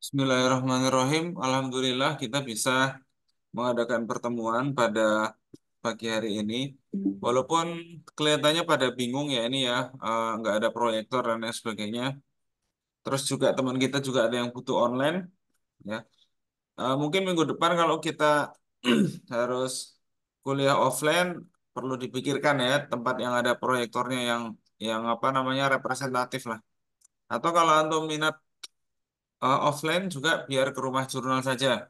Bismillahirrahmanirrahim. Alhamdulillah kita bisa mengadakan pertemuan pada pagi hari ini. Walaupun kelihatannya pada bingung ya ini ya, nggak ada proyektor dan lain sebagainya. Terus juga teman kita juga ada yang butuh online ya. Mungkin minggu depan kalau kita harus kuliah offline perlu dipikirkan ya tempat yang ada proyektornya yang apa namanya representatif lah. Atau kalau antum minat offline juga biar ke rumah jurnal saja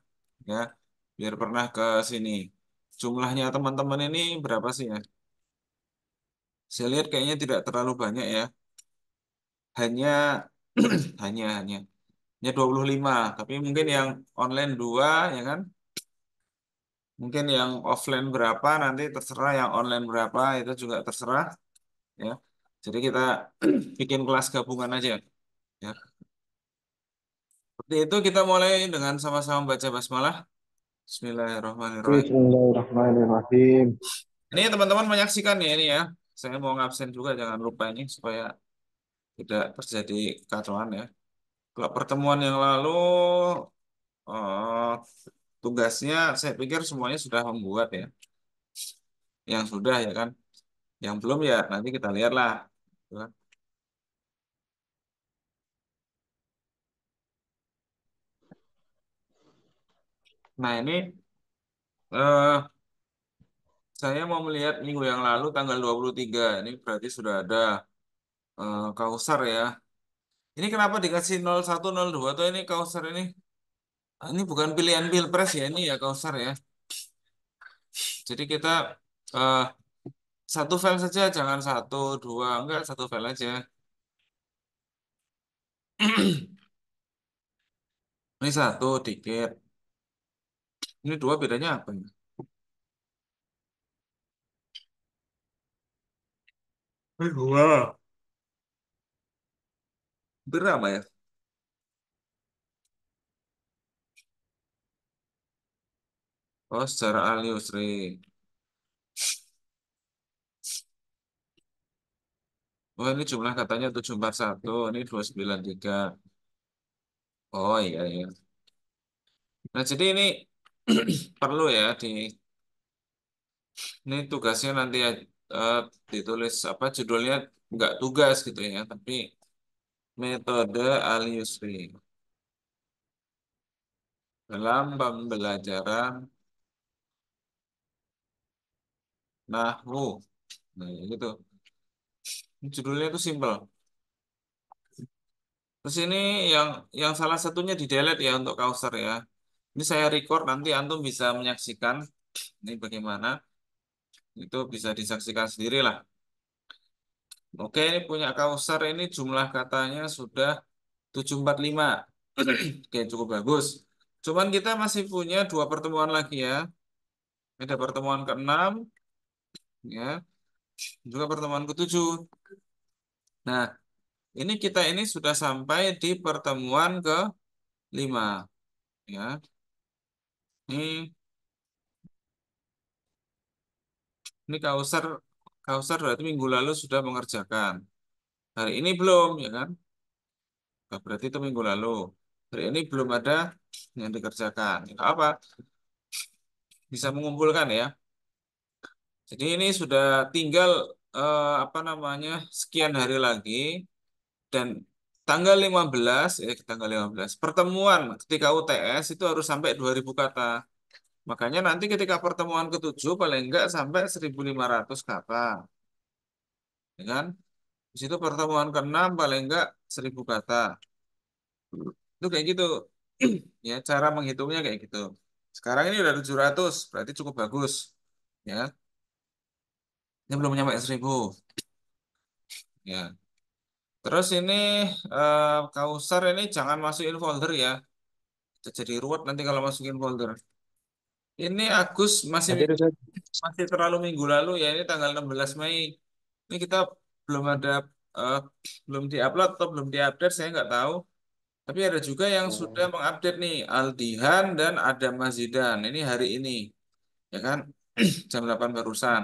ya biar pernah ke sini. Jumlahnya teman-teman ini berapa sih ya? Saya lihat kayaknya tidak terlalu banyak ya, hanya hanya 25, tapi mungkin yang online dua ya kan, mungkin yang offline berapa nanti terserah, yang online berapa itu juga terserah ya. Jadi kita bikin kelas gabungan aja ya. Seperti itu, kita mulai dengan sama-sama baca basmalah. Bismillahirrahmanirrahim. Bismillahirrahmanirrahim. Ini teman-teman menyaksikan ya ini ya. Saya mau ngabsen juga, jangan lupa ini supaya tidak terjadi kekacauan ya. Kalau pertemuan yang lalu eh, tugasnya saya pikir semuanya sudah membuat ya. Yang sudah ya kan. Yang belum ya nanti kita lihatlah. Gitu kan. Nah ini eh, saya mau melihat minggu yang lalu tanggal 23. Ini berarti sudah ada Kausar ya. Ini kenapa dikasih 0102 tuh ini Kausar ini? Ah, ini bukan pilihan pilpres ya ini ya Kausar ya. Jadi kita eh, satu file saja, jangan satu, dua, enggak, satu file aja. Ini satu dikit, ini dua bedanya apa ya? Ini dua. Berapa ya? Oh, secara al-yusri. Oh, ini jumlah katanya 741, ini 293. Oh iya, iya. Nah, jadi ini perlu ya ini tugasnya nanti eh, ditulis apa judulnya, enggak tugas gitu ya, tapi metode al-yusri dalam pembelajaran nahwu. Nah, ya gitu. Judulnya itu simpel. Terus ini yang salah satunya di delete ya untuk Kausar ya. Ini saya record, nanti antum bisa menyaksikan ini bagaimana. Itu bisa disaksikan sendiri lah. Oke, ini punya Kausar, ini jumlah katanya sudah 745. Oke, cukup bagus. Cuman kita masih punya dua pertemuan lagi ya. Ada pertemuan ke-6 ya, juga pertemuan ke-7. Nah, ini kita ini sudah sampai di pertemuan ke-5 ya. Ini Ini Kausar, berarti minggu lalu sudah mengerjakan. Hari ini belum, ya kan? Nah, berarti itu minggu lalu. Hari ini belum ada yang dikerjakan. Nggak apa, bisa mengumpulkan ya. Jadi ini sudah tinggal apa namanya sekian hari lagi, dan tanggal 15, tanggal 15 pertemuan ketika UTS itu harus sampai 2000 kata. Makanya nanti ketika pertemuan ke-7 paling enggak sampai 1500 kata, ya kan? Di situ pertemuan ke-6 paling enggak 1000 kata. Itu kayak gitu. Ya, cara menghitungnya kayak gitu. Sekarang ini udah 700, berarti cukup bagus. Ya, ini belum nyampe 1000. Ya. Terus ini Kausar ini jangan masukin folder ya. Jadi ruwet nanti kalau masukin folder. Ini Agus masih Nanti itu saya. masih terlalu minggu lalu ya. Ini tanggal 16 Mei. Ini kita belum ada eh, belum diupload atau belum diupdate, saya nggak tahu. Tapi ada juga yang sudah Oh, mengupdate nih, Aldihan dan Adam Mazidan. Ini hari ini, ya kan? Jam 8 barusan.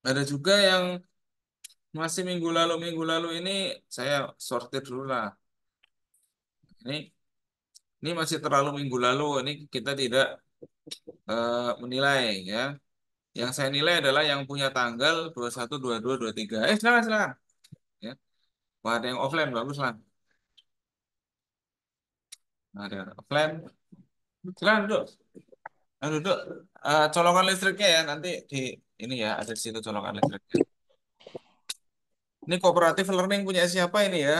Ada juga yang masih minggu lalu ini saya sortir dulu lah. Ini. Ini masih terlalu minggu lalu. Ini kita tidak menilai ya. Yang saya nilai adalah yang punya tanggal 21, 22, 23. Silakan, silakan. Ya. Wah, ada yang offline, bagus lah. Ada yang offline. Silakan duduk. Duduk. Colokan listriknya ya, nanti di ini ya, ada di situ colokan listriknya. Ini kooperatif learning punya siapa ini ya?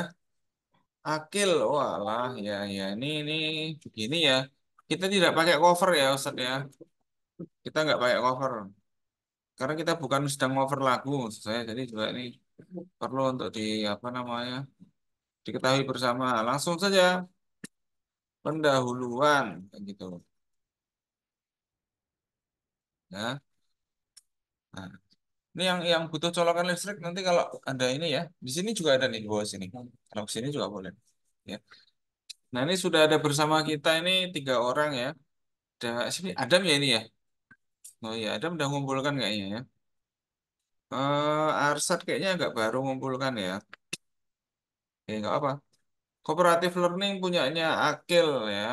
Akil, walah, ya, ya. Ini begini ya. Kita tidak pakai cover ya, Ustaz ya. Kita nggak pakai cover. Karena kita bukan sedang cover lagu, maksud saya. Jadi juga ini perlu untuk di apa namanya diketahui bersama. Langsung saja pendahuluan, kayak gitu. Ya. Nah, ini yang butuh colokan listrik nanti kalau ada ini ya. Di sini juga ada nih di bawah sini. Kalau ke sini juga boleh. Ya. Nah ini sudah ada bersama kita ini 3 orang ya. Ada sini Adam ya ini ya. Oh iya Adam udah ngumpulkan kayaknya ya. Arsat kayaknya agak baru ngumpulkan ya. Nggak apa. Cooperative Learning punyanya Akil ya.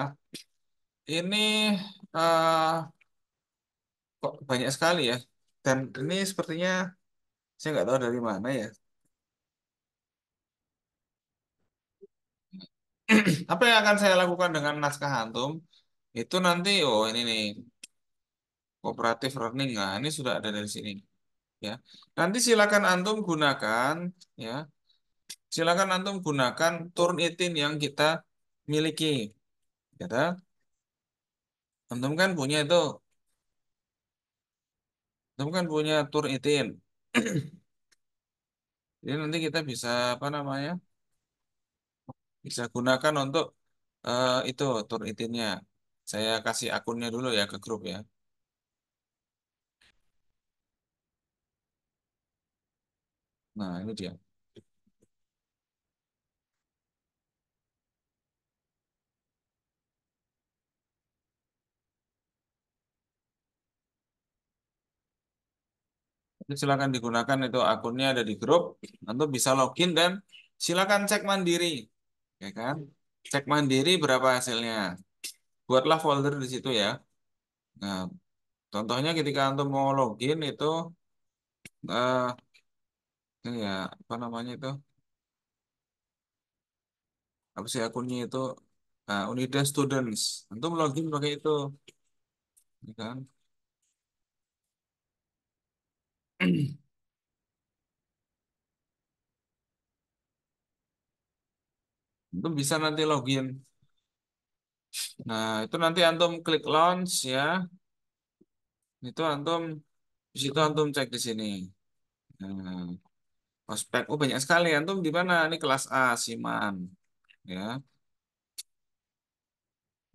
Ini eh, kok banyak sekali ya. Dan ini sepertinya saya nggak tahu dari mana ya. Apa yang akan saya lakukan dengan naskah antum? Itu nanti, oh ini nih, Cooperative Learning. Nah, ini sudah ada dari sini. Ya, nanti silakan antum gunakan, ya, silakan antum gunakan Turnitin yang kita miliki. Ya, antum kan punya itu, antum kan punya Turnitin. Jadi nanti kita bisa apa namanya? Bisa gunakan untuk itu Turnitinnya. Saya kasih akunnya dulu ya ke grup ya. Nah, ini dia. Itu silakan digunakan itu akunnya ada di grup. Antum bisa login dan silakan cek mandiri, ya kan? Cek mandiri berapa hasilnya. Buatlah folder di situ ya. Nah, contohnya ketika antum mau login itu eh ini ya apa namanya itu? Apa sih akunnya itu? Unida Students. Antum login pakai itu, ya kan? Antum bisa nanti login. Nah, itu nanti antum klik launch ya. Itu antum di situ antum cek di sini. Nah, ospek, oh banyak sekali. Antum di mana? Ini kelas A, Siman. Ya,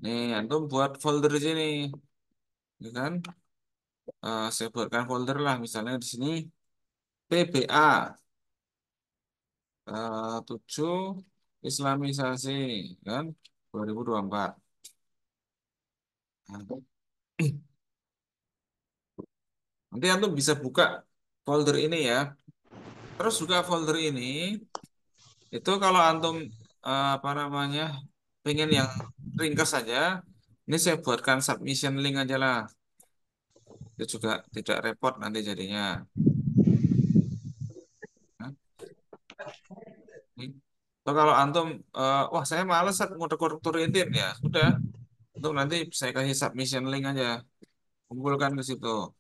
nih antum buat folder di sini, ya kan? Saya buatkan folder lah, misalnya di sini PBA 7 Islamisasi, kan? 2024. Nah, nanti antum bisa buka folder ini ya. Terus juga folder ini, itu kalau antum apa namanya, pengen yang ringkas saja, ini saya buatkan submission link aja lah. Itu juga tidak repot nanti jadinya. Nah, atau kalau antum, wah saya males turunin ya, sudah. Untuk nanti saya kasih submission link aja, kumpulkan ke situ.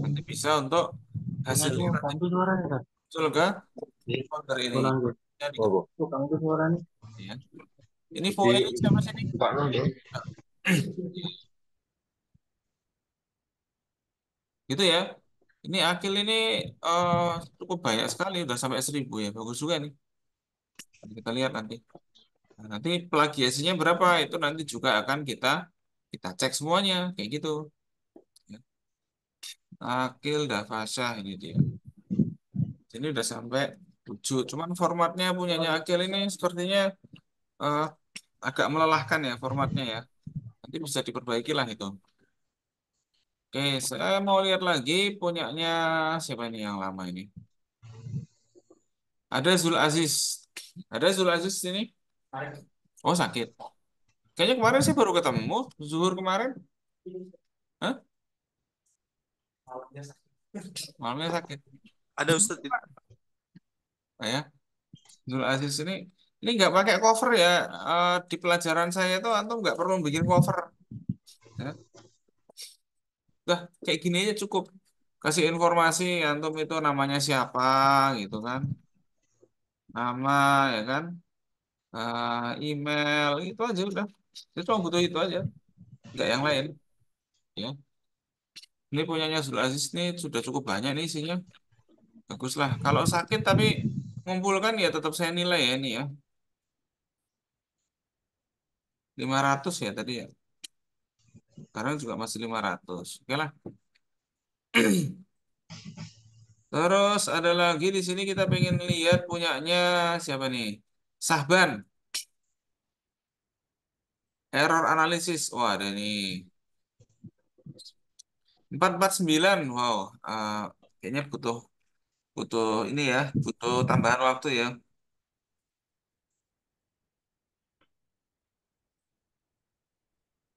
Nanti bisa untuk Ini hasilnya nanti kamu tuh suaranya kan? muncul ke Di folder ini. kolam gue. Ya, Oh, bu. Tuh kamu tuh suaranya. ya. Ini Di voe siapa sih ini? Pak Nol deh. Gitu ya. Ini akil ini eh, cukup banyak sekali, udah sampai 1.000 ya. Bagus juga nih. Kita lihat nanti. Nah, nanti plagiasinya berapa itu nanti juga akan kita kita cek semuanya kayak gitu. Ya. Akil Dafasya ini dia. Ini udah sampai 7. Cuman formatnya punyanya Akil ini sepertinya eh, agak melelahkan ya formatnya ya. Nanti bisa diperbaiki lah itu. Oke, saya mau lihat lagi punyanya siapa ini yang lama ini. Ada Zul Aziz. Ada Zul Aziz ini? Oh sakit. Kayaknya kemarin sih baru ketemu, zuhur kemarin. Hah? Malamnya sakit. Ada Ustadz itu. Nah, ya, Zul Aziz ini nggak pakai cover ya. Di pelajaran saya itu antum nggak perlu bikin cover. Ya. Udah kayak gini aja cukup. Kasih informasi antum itu namanya siapa gitu kan. Nama ya kan. Email itu aja udah. Itu cuma butuh itu aja, nggak yang lain. Ya. Ini punyanya Zul Aziz nih sudah cukup banyak nih isinya. Bagus lah. Kalau sakit tapi ngumpulkan ya tetap saya nilai ya ini ya. 500 ya tadi ya. Sekarang juga masih 500. Oke lah. Terus ada lagi di sini kita pengen lihat punyanya siapa nih? Sahban. Error analisis. Wah, ada nih. 449. Wow. eh, Kayaknya butuh butuh ini ya, butuh tambahan waktu ya.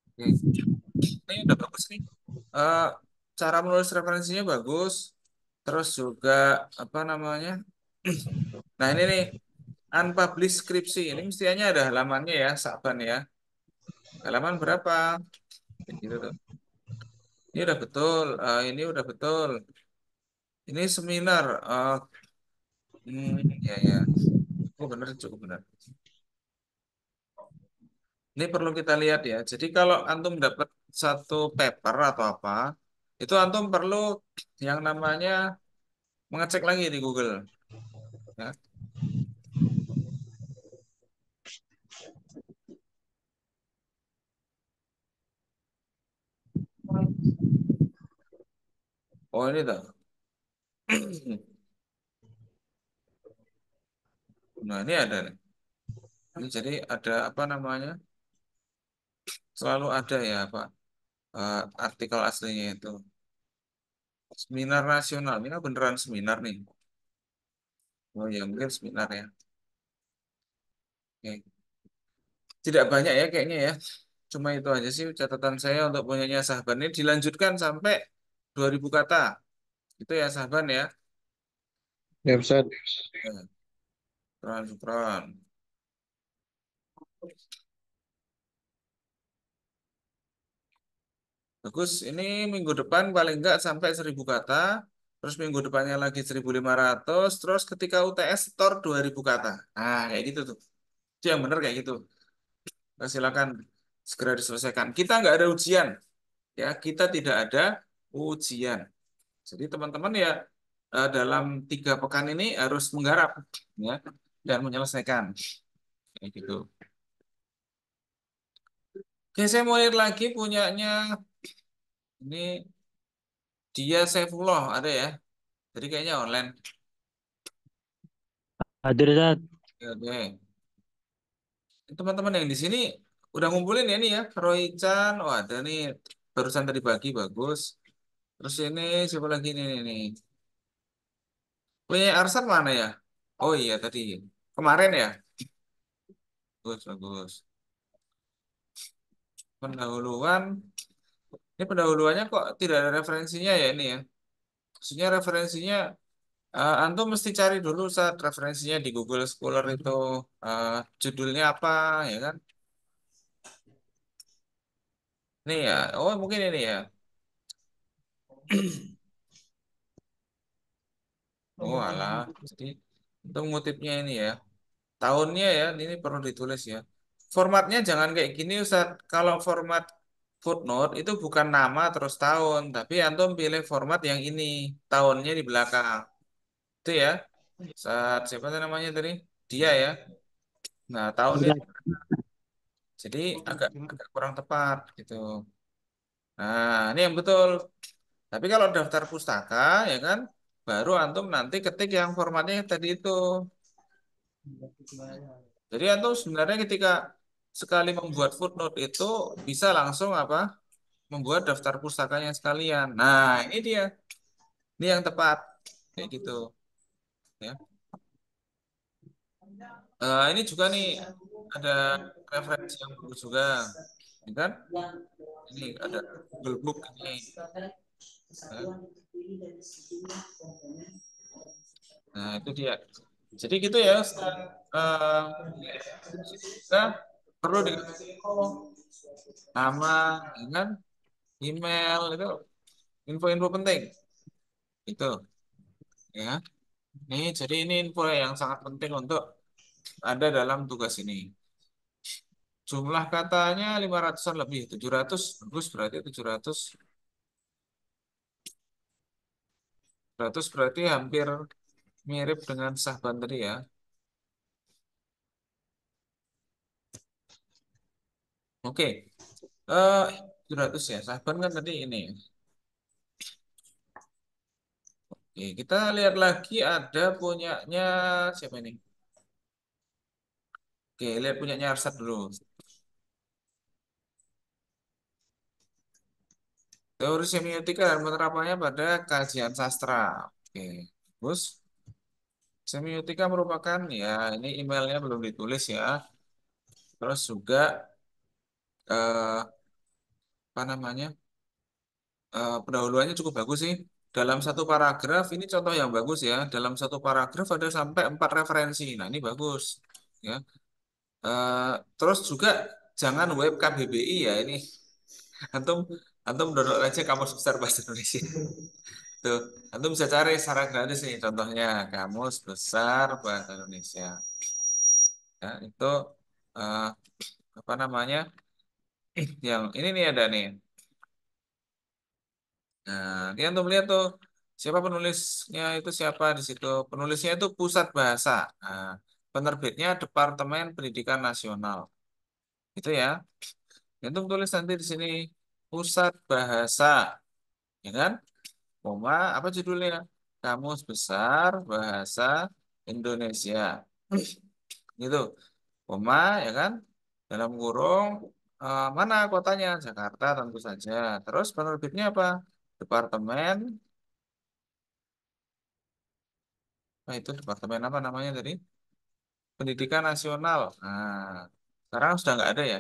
Oke. Ini udah bagus nih. Eh, Cara menulis referensinya bagus. Terus juga apa namanya? Nah, ini nih unpublished skripsi. Ini mestinya ada halamannya ya, Saban ya. Halaman berapa? Kayak gitu tuh. Ini udah betul. Ini udah betul. Ini seminar. Ya ya. Oh benar, cukup benar. Ini perlu kita lihat ya. Jadi kalau antum dapat satu paper atau apa, itu antum perlu yang namanya mengecek lagi di Google. Ya. Oh ini tuh. Nah ini ada nih. Ini jadi ada apa namanya? Selalu ada ya Pak. Artikel aslinya itu. Seminar nasional. Ini kan beneran seminar nih. Oh ya mungkin seminar ya. Oke. Tidak banyak ya kayaknya ya. Cuma itu aja sih catatan saya untuk punyanya Sahban ini dilanjutkan sampai 2000 kata. Itu ya Sahban ya. Ya, Ustaz. Ya, syukran, syukran. Bagus, ini minggu depan paling enggak sampai 1000 kata. Terus minggu depannya lagi 1500. Terus ketika UTS setor 2000 kata. Nah, kayak gitu tuh. Itu yang benar kayak gitu. Nah, silakan segera diselesaikan. Kita nggak ada ujian. Ya, kita tidak ada ujian. Jadi teman-teman ya dalam 3 pekan ini harus menggarap ya dan menyelesaikan kayak gitu. Oke, saya mau lihat lagi punyanya ini dia Saifullah ada ya. Jadi kayaknya online. Hadir, Ustaz. Oke, oke. Teman-teman yang di sini udah ngumpulin ya nih ya. Roy Chan, oh ada nih barusan tadi pagi bagus. Terus ini siapa lagi nih? Punya Arsan mana ya? Oh iya tadi kemarin ya. Bagus, bagus. Pendahuluan. Ini pendahuluannya kok tidak ada referensinya ya ini ya. Maksudnya referensinya antum mesti cari dulu saat referensinya di Google Scholar itu eh, judulnya apa ya kan? Ini ya. Oh mungkin ini ya. Oh alah. Jadi untuk ngutipnya ini ya. Tahunnya ya ini perlu ditulis ya. Formatnya jangan kayak gini Ustaz. Kalau format footnote itu bukan nama terus tahun, tapi antum pilih format yang ini, tahunnya di belakang. Itu ya. Saat siapa tuh namanya tadi? Dia ya. Nah, tahunnya jadi agak kurang tepat gitu. Nah, ini yang betul. Tapi kalau daftar pustaka ya kan, baru antum nanti ketik yang formatnya tadi itu. Jadi antum sebenarnya ketika sekali membuat footnote itu bisa langsung apa? Membuat daftar pustakanya sekalian. Nah, ini dia. Ini yang tepat. Kayak gitu, ya. Ini juga nih ada referensi yang bagus juga, ya kan? Ini ada Google Book ini, kan? Nah itu dia. Jadi gitu ya, Ustaz. Eh, di sini juga perlu dikasih info, nama, ya kan? Email itu info-info penting. Itu ya. Jadi ini info yang sangat penting untuk ada dalam tugas ini. Jumlah katanya 500-an lebih, 700 bagus berarti 700 100 berarti hampir mirip dengan Sahban tadi ya. Oke, eh 700 ya. Sahban kan tadi ini. Oke, kita lihat lagi ada punyanya siapa ini? Oke, lihat punyanya Arsad dulu. Teori semiotika dan penerapannya pada kajian sastra. Oke, terus semiotika merupakan ya ini emailnya belum ditulis ya. Terus juga apa namanya pendahuluannya cukup bagus sih. Dalam satu paragraf ini contoh yang bagus ya. Dalam satu paragraf ada sampai 4 referensi. Nah ini bagus ya. Terus juga jangan web KBBI ya ini. Antum antum download aja Kamus Besar Bahasa Indonesia. Tuh, antum bisa cari secara gratis nih. Contohnya Kamus Besar Bahasa Indonesia. Ya, itu eh, apa namanya? Yang ini nih ada nih. Nah, dia tuh melihat tuh siapa penulisnya itu siapa di situ. Penulisnya itu Pusat Bahasa. Nah, penerbitnya Departemen Pendidikan Nasional. Itu ya. Itu tulis nanti di sini Pusat Bahasa, ya kan? Koma, apa judulnya? Kamus Besar Bahasa Indonesia. Gitu. Koma, ya kan? Dalam kurung mana kotanya? Jakarta tentu saja. Terus penerbitnya apa? Departemen itu departemen apa namanya tadi? Pendidikan Nasional. Nah, sekarang sudah nggak ada ya.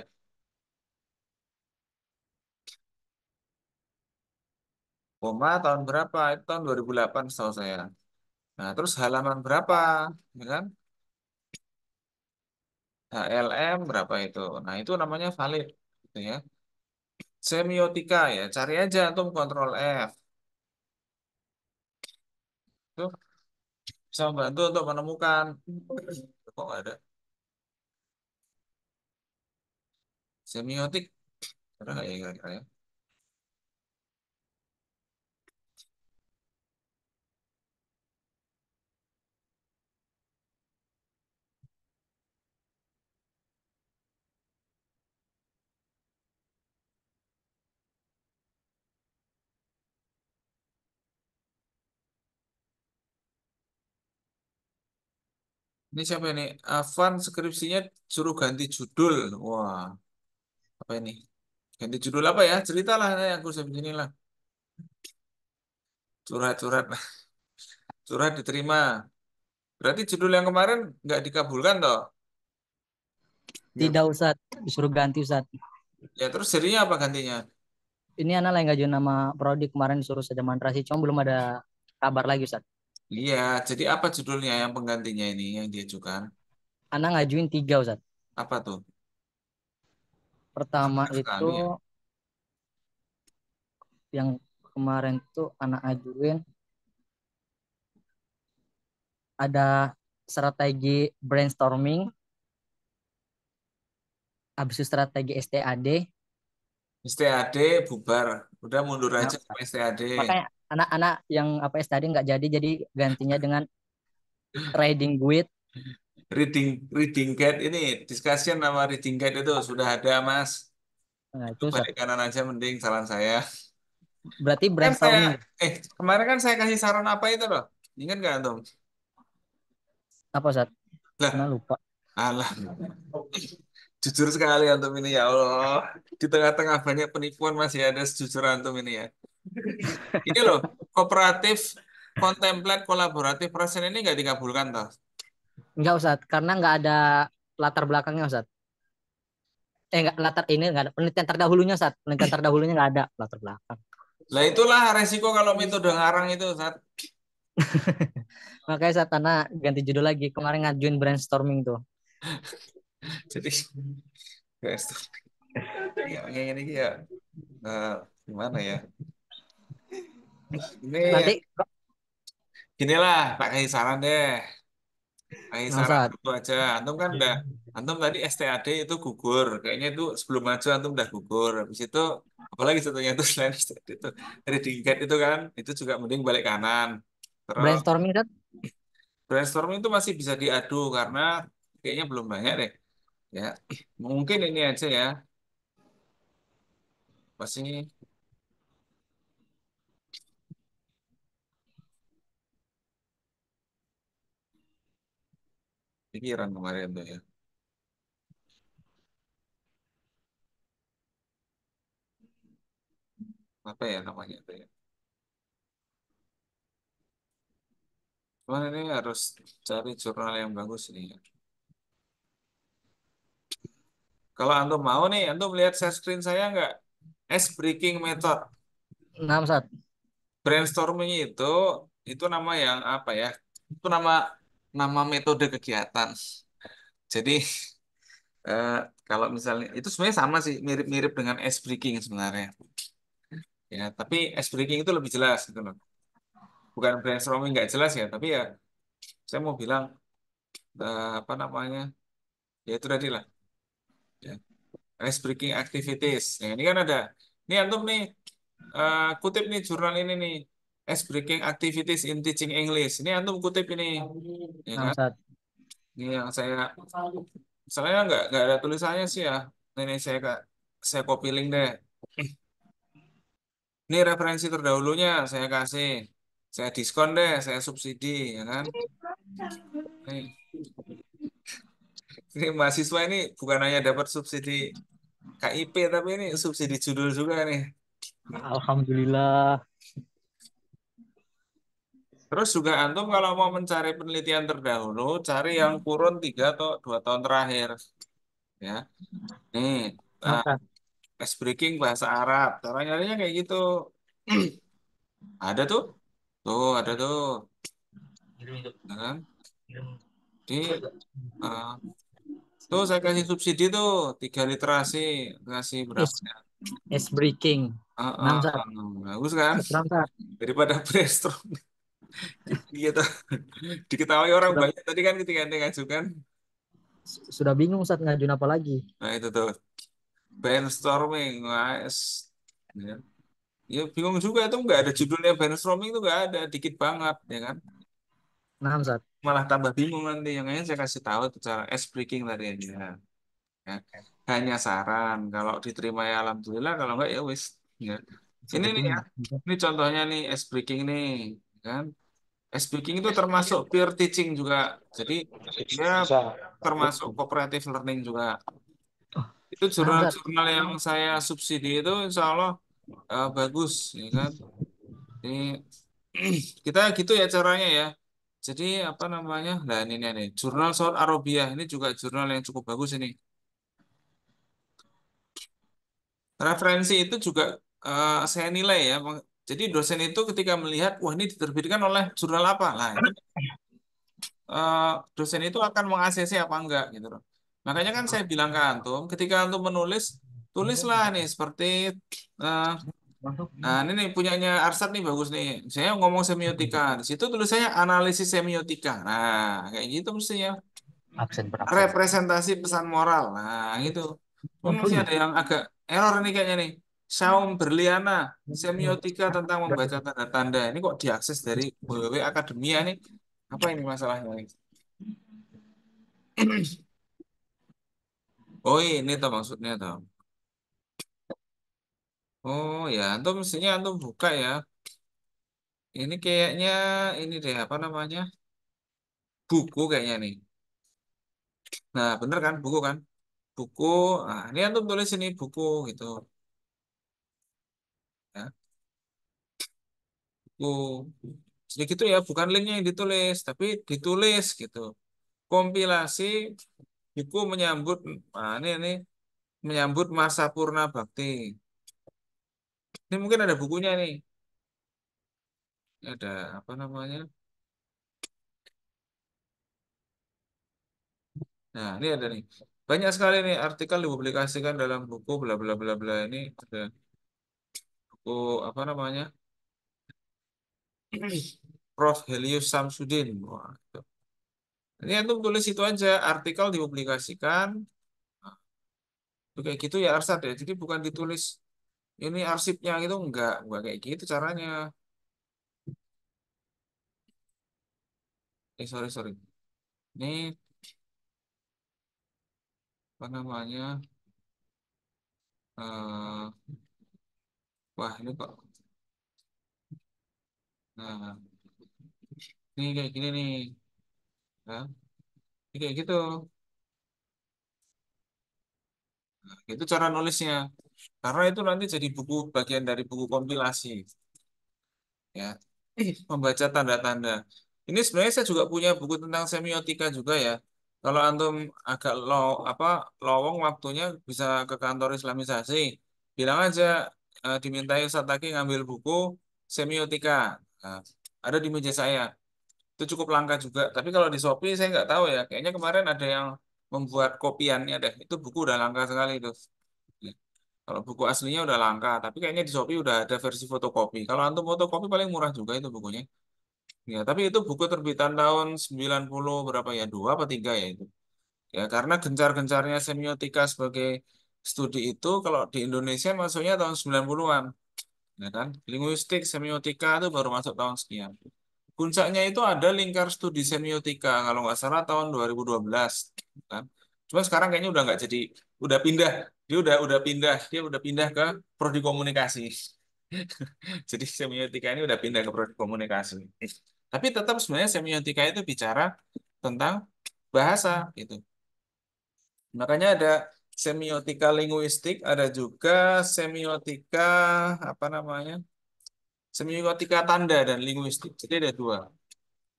Koma tahun berapa? Itu tahun 2008 setahu saya. Nah, terus halaman berapa? Ya kan? HLM berapa itu? Nah, itu namanya valid. Gitu ya. Semiotika ya. Cari aja antum kontrol F. Itu bisa membantu untuk menemukan. Kok nggak ada? Semiotik. Ada nggak ya kira-kira ya? Ini siapa ini? Avan skripsinya suruh ganti judul. Wah, apa ini? Ganti judul apa ya? Ceritalah yang aku begini lah. Curhat-curhat, curhat diterima. Berarti judul yang kemarin nggak dikabulkan toh? Tidak Nggak. Ustadz, disuruh ganti Ustadz. Ya terus jadinya apa gantinya? Ini anak yang ngajuin nama prodi kemarin disuruh saja mantrasi, cuma belum ada kabar lagi Ustadz. Iya, jadi apa judulnya yang penggantinya ini yang diajukan? Anak ngajuin 3 Ustadz. Apa tuh? Pertama Banyak sekali itu ya. yang kemarin tuh anak ajuin ada strategi brainstorming, habis itu strategi STAD. STAD bubar, udah mundur Nah, aja sama STAD. makanya anak-anak yang apa STAD nggak jadi gantinya dengan riding guide. Reading reading guide ini discussion sama reading guide itu sudah ada Mas. Nah, Itu itu balik Ustadz. kanan aja mending saran saya. Berarti Kan saya brainstorming. kemarin kan saya kasih saran apa itu loh? Ingat nggak Antum? Apa Ustadz? Karena Lah, lupa. alah. Jujur sekali Antum ini ya Allah. Di tengah-tengah banyak penipuan masih ada jujur Antum ini ya. Ini loh, kooperatif, kontemplate, kolaboratif persen ini nggak dikabulkan toh? Enggak Ustadz, karena nggak ada latar belakangnya Ustadz. Enggak, latar ini enggak ada penelitian terdahulunya saat penelitian terdahulunya enggak ada latar belakang. Lah itulah resiko kalau metode ngarang itu, Sat. Makanya saat Tanah ganti judul lagi. Kemarin ngajuin brainstorming tuh. Jadi guys, yang ini ya eh, gimana ya? Ini Nanti ginilah, tak kasih saran deh. Kasih nah, saran saat satu aja. Antum tadi STAD itu gugur. Kayaknya itu sebelum maju antum udah gugur. Habis itu apalagi satunya itu selain STAD itu reading gate itu kan, itu juga mending balik kanan. Terus brainstorming kan brainstorming itu masih bisa diadu karena kayaknya belum banyak deh. Ya, mungkin ini aja ya. Pasti pikiran kemarin tuh ya. Apa ya namanya tuh ya. Cuman ini harus cari jurnal yang bagus nih ya. Kalau antum mau nih, antum lihat share screen saya nggak? Ice breaking method. nah, saat Brainstorming itu nama yang apa ya? Itu nama nama metode kegiatan. Jadi eh, kalau misalnya itu sebenarnya sama sih, mirip-mirip dengan ice breaking sebenarnya. Ya, tapi ice breaking itu lebih jelas gitu loh. Bukan brainstorming nggak jelas ya, tapi ya saya mau bilang apa namanya? Ya itu tadi lah. Ya. Ice breaking activities. Nah, ini kan ada. Ini antum nih kutip nih jurnal ini nih. Ice breaking activities in teaching English. Ini antum kutip ini, ya nah, kan? saat Ini yang misalnya nggak ada tulisannya sih ya. Ini saya copy link deh. Ini referensi terdahulunya saya kasih. Saya diskon deh, saya subsidi, ya kan? Nih, ini mahasiswa ini bukan hanya dapat subsidi KIP, tapi ini subsidi judul juga nih. alhamdulillah. Terus juga antum kalau mau mencari penelitian terdahulu, cari yang kurun 3 atau 2 tahun terakhir. Ya, nih Nah, uh, saat ice breaking bahasa Arab. Cara nyarinya kayak gitu. Ada tuh, ada tuh, ya kan? Di uh, tuh saya kasih subsidi tuh 3 literasi, kasih berapa is ya? is breaking. Uh, uh, Nah, saat Bagus kan? sudah saat Daripada brainstorm gitu. Diketahui orang sudah banyak tadi kan ketika anda ngajukan. sudah bingung saat ngajuin apa lagi. Nah itu tuh brainstorming, guys. Ya. Ya bingung juga itu nggak ada judulnya brainstorming itu nggak ada, dikit banget ya kan. Nah, saat Malah tambah bingung nanti. Yang lain saya kasih tahu itu cara ice breaking tadi aja. Ya. Hanya saran, kalau diterima ya alhamdulillah, kalau nggak ya wis. Ya. Ini nih ya, sepertinya ini contohnya nih ice breaking nih, kan? Ice breaking itu termasuk peer teaching juga. Jadi dia termasuk cooperative learning juga. Itu nah, saat jurnal-jurnal yang saya subsidi itu insya Allah bagus, ya kan? Ini kita gitu ya caranya ya. Jadi apa namanya? Nah ini nih, jurnal Saud Arabia ini juga jurnal yang cukup bagus ini. Referensi itu juga saya nilai ya. Jadi dosen itu ketika melihat, wah ini diterbitkan oleh jurnal apa, lah itu eh, dosen itu akan meng-ACC apa enggak gitu loh. Makanya kan saya bilang ke antum, ketika antum menulis, tulislah nih seperti eh, nah ini nih punyanya Arsat nih bagus nih. Saya ngomong semiotika, di situ tulisannya analisis semiotika. Nah kayak gitu mestinya absen berabsen. representasi pesan moral. Nah gitu. Ini masih ada yang agak error nih kayaknya nih. Saum Berliana, semiotika tentang membaca tanda-tanda. Ini kok diakses dari www Akademia nih? Apa ini masalahnya? Oh ini tuh maksudnya tuh. Oh ya, antum mestinya antum buka ya. Ini kayaknya ini deh apa namanya? Buku kayaknya nih. Nah, bener kan buku kan? Buku. Nah, ini antum tulis ini buku gitu ya. Buku. Jadi gitu ya, bukan linknya yang ditulis, tapi ditulis gitu. Kompilasi buku menyambut. Nah, ini menyambut masa purna bakti. Ini mungkin ada bukunya nih. Ada apa namanya? Nah, ini ada nih. Banyak sekali nih artikel dipublikasikan dalam buku bla bla bla bla ini ada buku apa namanya? Prof. Helius Samsudin. Wah, itu. Ini antum tulis itu aja, artikel dipublikasikan. Nah, itu kayak gitu ya Arsad ya. Jadi bukan ditulis ini arsipnya gitu enggak kayak gitu caranya. Sorry sorry. Ini apa namanya? eh wah ini kok. Nah, ini kayak gini nih. Ya. Ini kayak gitu. Itu cara nulisnya. Karena itu nanti jadi buku bagian dari buku kompilasi. Ya, membaca tanda-tanda. Ini sebenarnya saya juga punya buku tentang semiotika juga ya. Kalau antum agak apa lowong waktunya bisa ke kantor Islamisasi, bilang aja dimintai Ustaz Taki ngambil buku semiotika. Nah, ada di meja saya. Itu cukup langka juga. Tapi kalau di Shopee saya nggak tahu ya. Kayaknya kemarin ada yang membuat kopiannya deh. Itu buku udah langka sekali itu. Kalau buku aslinya udah langka, tapi kayaknya di Shopee udah ada versi fotokopi. Kalau antum fotokopi paling murah juga itu bukunya. Ya, tapi itu buku terbitan tahun 90 berapa ya? Dua apa tiga ya itu. Ya, karena gencar-gencarnya semiotika sebagai studi itu kalau di Indonesia masuknya tahun 90-an, ya kan? Linguistik, semiotika itu baru masuk tahun sekian. Puncaknya itu ada lingkar studi semiotika kalau nggak salah tahun 2012, kan? Cuma sekarang kayaknya udah nggak jadi, udah pindah. Dia udah pindah ke prodi komunikasi. Jadi semiotika ini udah pindah ke prodi komunikasi. Tapi tetap sebenarnya semiotika itu bicara tentang bahasa gitu. Makanya ada semiotika linguistik, ada juga semiotika apa namanya? Semiotika tanda dan linguistik. Jadi ada dua.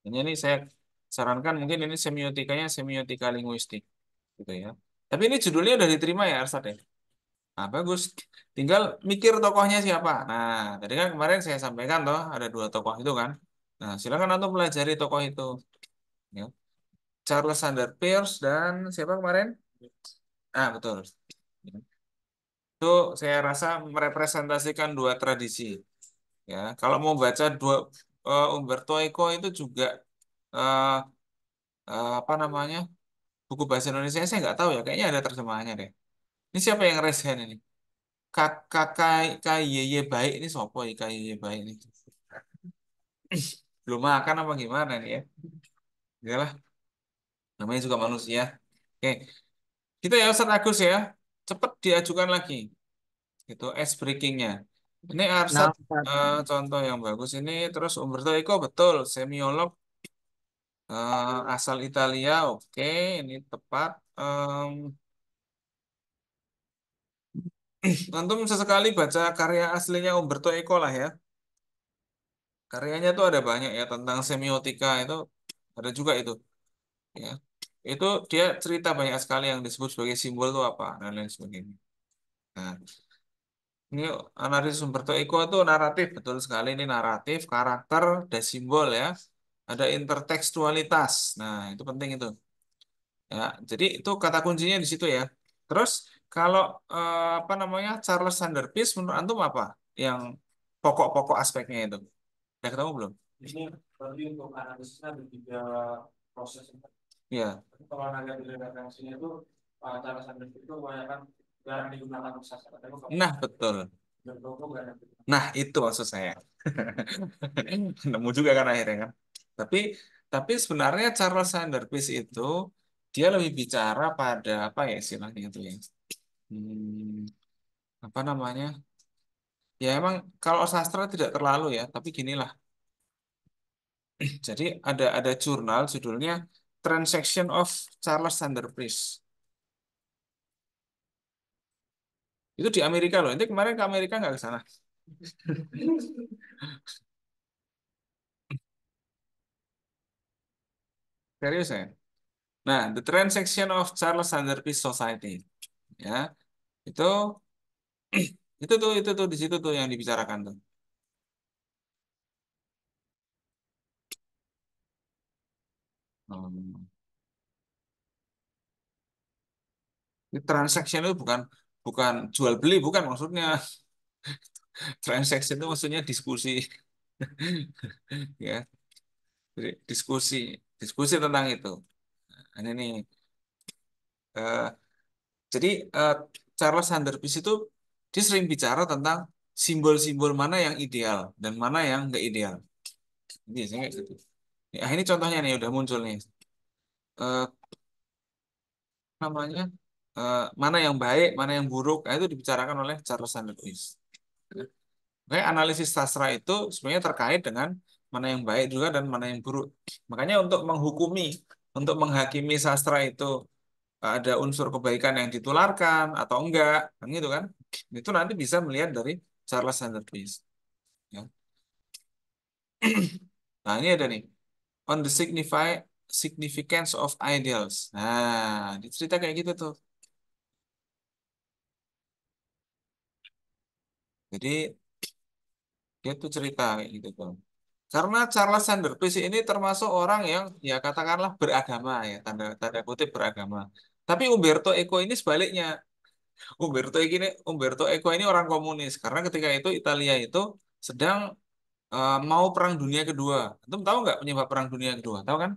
Ini saya sarankan mungkin ini semiotikanya semiotika linguistik gitu ya. Tapi ini judulnya udah diterima ya Arsad ya. Nah, bagus. Tinggal mikir tokohnya siapa. Nah, tadi kan kemarin saya sampaikan toh ada dua tokoh itu kan. Nah, silakan untuk pelajari tokoh itu. Ya. Charles Sanders Peirce dan siapa kemarin? Ah, betul. Itu saya rasa merepresentasikan dua tradisi. Ya, kalau mau baca Umberto Eco itu juga eh, apa namanya? Buku bahasa Indonesia saya nggak tahu ya, kayaknya ada terjemahannya deh. Ini siapa yang resen ini? KYY baik ini sopo ya KYY baik ini? Belum makan apa gimana nih ya? Yalah, namanya juga manusia. Oke, kita ya Ustaz Agus ya, cepet diajukan lagi. Itu ice breakingnya. Ini Arsat Nah, Ustaz. contoh yang bagus ini. Terus Umberto Eco betul, semiolog asal Italia. Oke, ini tepat. Antum sesekali baca karya aslinya Umberto Eco lah ya. Karyanya tuh ada banyak ya tentang semiotika itu ada juga itu ya. Itu dia cerita banyak sekali yang disebut sebagai simbol itu apa dan lain sebagainya. Nah, ini analisis Umberto Eco itu naratif betul sekali ini naratif, karakter, dan simbol ya. Ada intertekstualitas. Nah, itu penting itu. Ya, jadi itu kata kuncinya di situ ya. Terus kalau apa namanya Charles Sanders Peirce menurut antum apa yang pokok-pokok aspeknya itu? Udah ketemu belum? Ini berarti untuk analisisnya ada tiga proses. Iya. Tapi kalau anda dari referensinya itu cara standar itu kebanyakan jarang digunakan untuk sastra. Nah, betul. Nah, itu maksud saya. Nemu juga kan akhirnya kan. Tapi tapi sebenarnya Charles Sanders Peirce itu dia lebih bicara pada apa ya istilahnya itu ya. Hmm, apa namanya? Ya emang kalau sastra tidak terlalu ya, tapi ginilah. Jadi ada jurnal judulnya Transaction of Charles Sanders Peirce. Itu di Amerika loh. Nanti kemarin ke Amerika nggak ke sana? Serius ya? Nah, The Transaction of Charles Sanders Peirce Society. Ya, Itu itu tuh di situ tuh yang dibicarakan tuh. Hmm. Ini transaction itu bukan bukan jual beli, bukan maksudnya. Transaction itu maksudnya diskusi. Ya, jadi diskusi, diskusi tentang itu. Nah, ini nih. eh, jadi eh, Charles Sanders Peirce itu dia sering bicara tentang simbol-simbol mana yang ideal dan mana yang nggak ideal. Biasanya kayak gitu. Ya, ini contohnya nih udah muncul nih. Eh, namanya mana yang baik, mana yang buruk. Nah, itu dibicarakan oleh Charles Sanders Peirce. Makanya analisis sastra itu sebenarnya terkait dengan mana yang baik juga dan mana yang buruk. Makanya untuk menghukumi, untuk menghakimi sastra itu ada unsur kebaikan yang ditularkan atau enggak, kan gitu kan? Itu nanti bisa melihat dari Charles Sanders Peirce. Ya. Nah, ini ada nih on the significance of ideals. Nah, dicerita kayak gitu tuh. Jadi dia tuh cerita kayak gitu tuh. Karena Charles Sanders Peirce ini termasuk orang yang ya katakanlah beragama ya, tanda tanda kutip beragama. Tapi Umberto Eco ini sebaliknya. Umberto Eco ini orang komunis karena ketika itu Italia itu sedang mau Perang Dunia Kedua. Antum tahu nggak penyebab Perang Dunia Kedua? Tahu kan?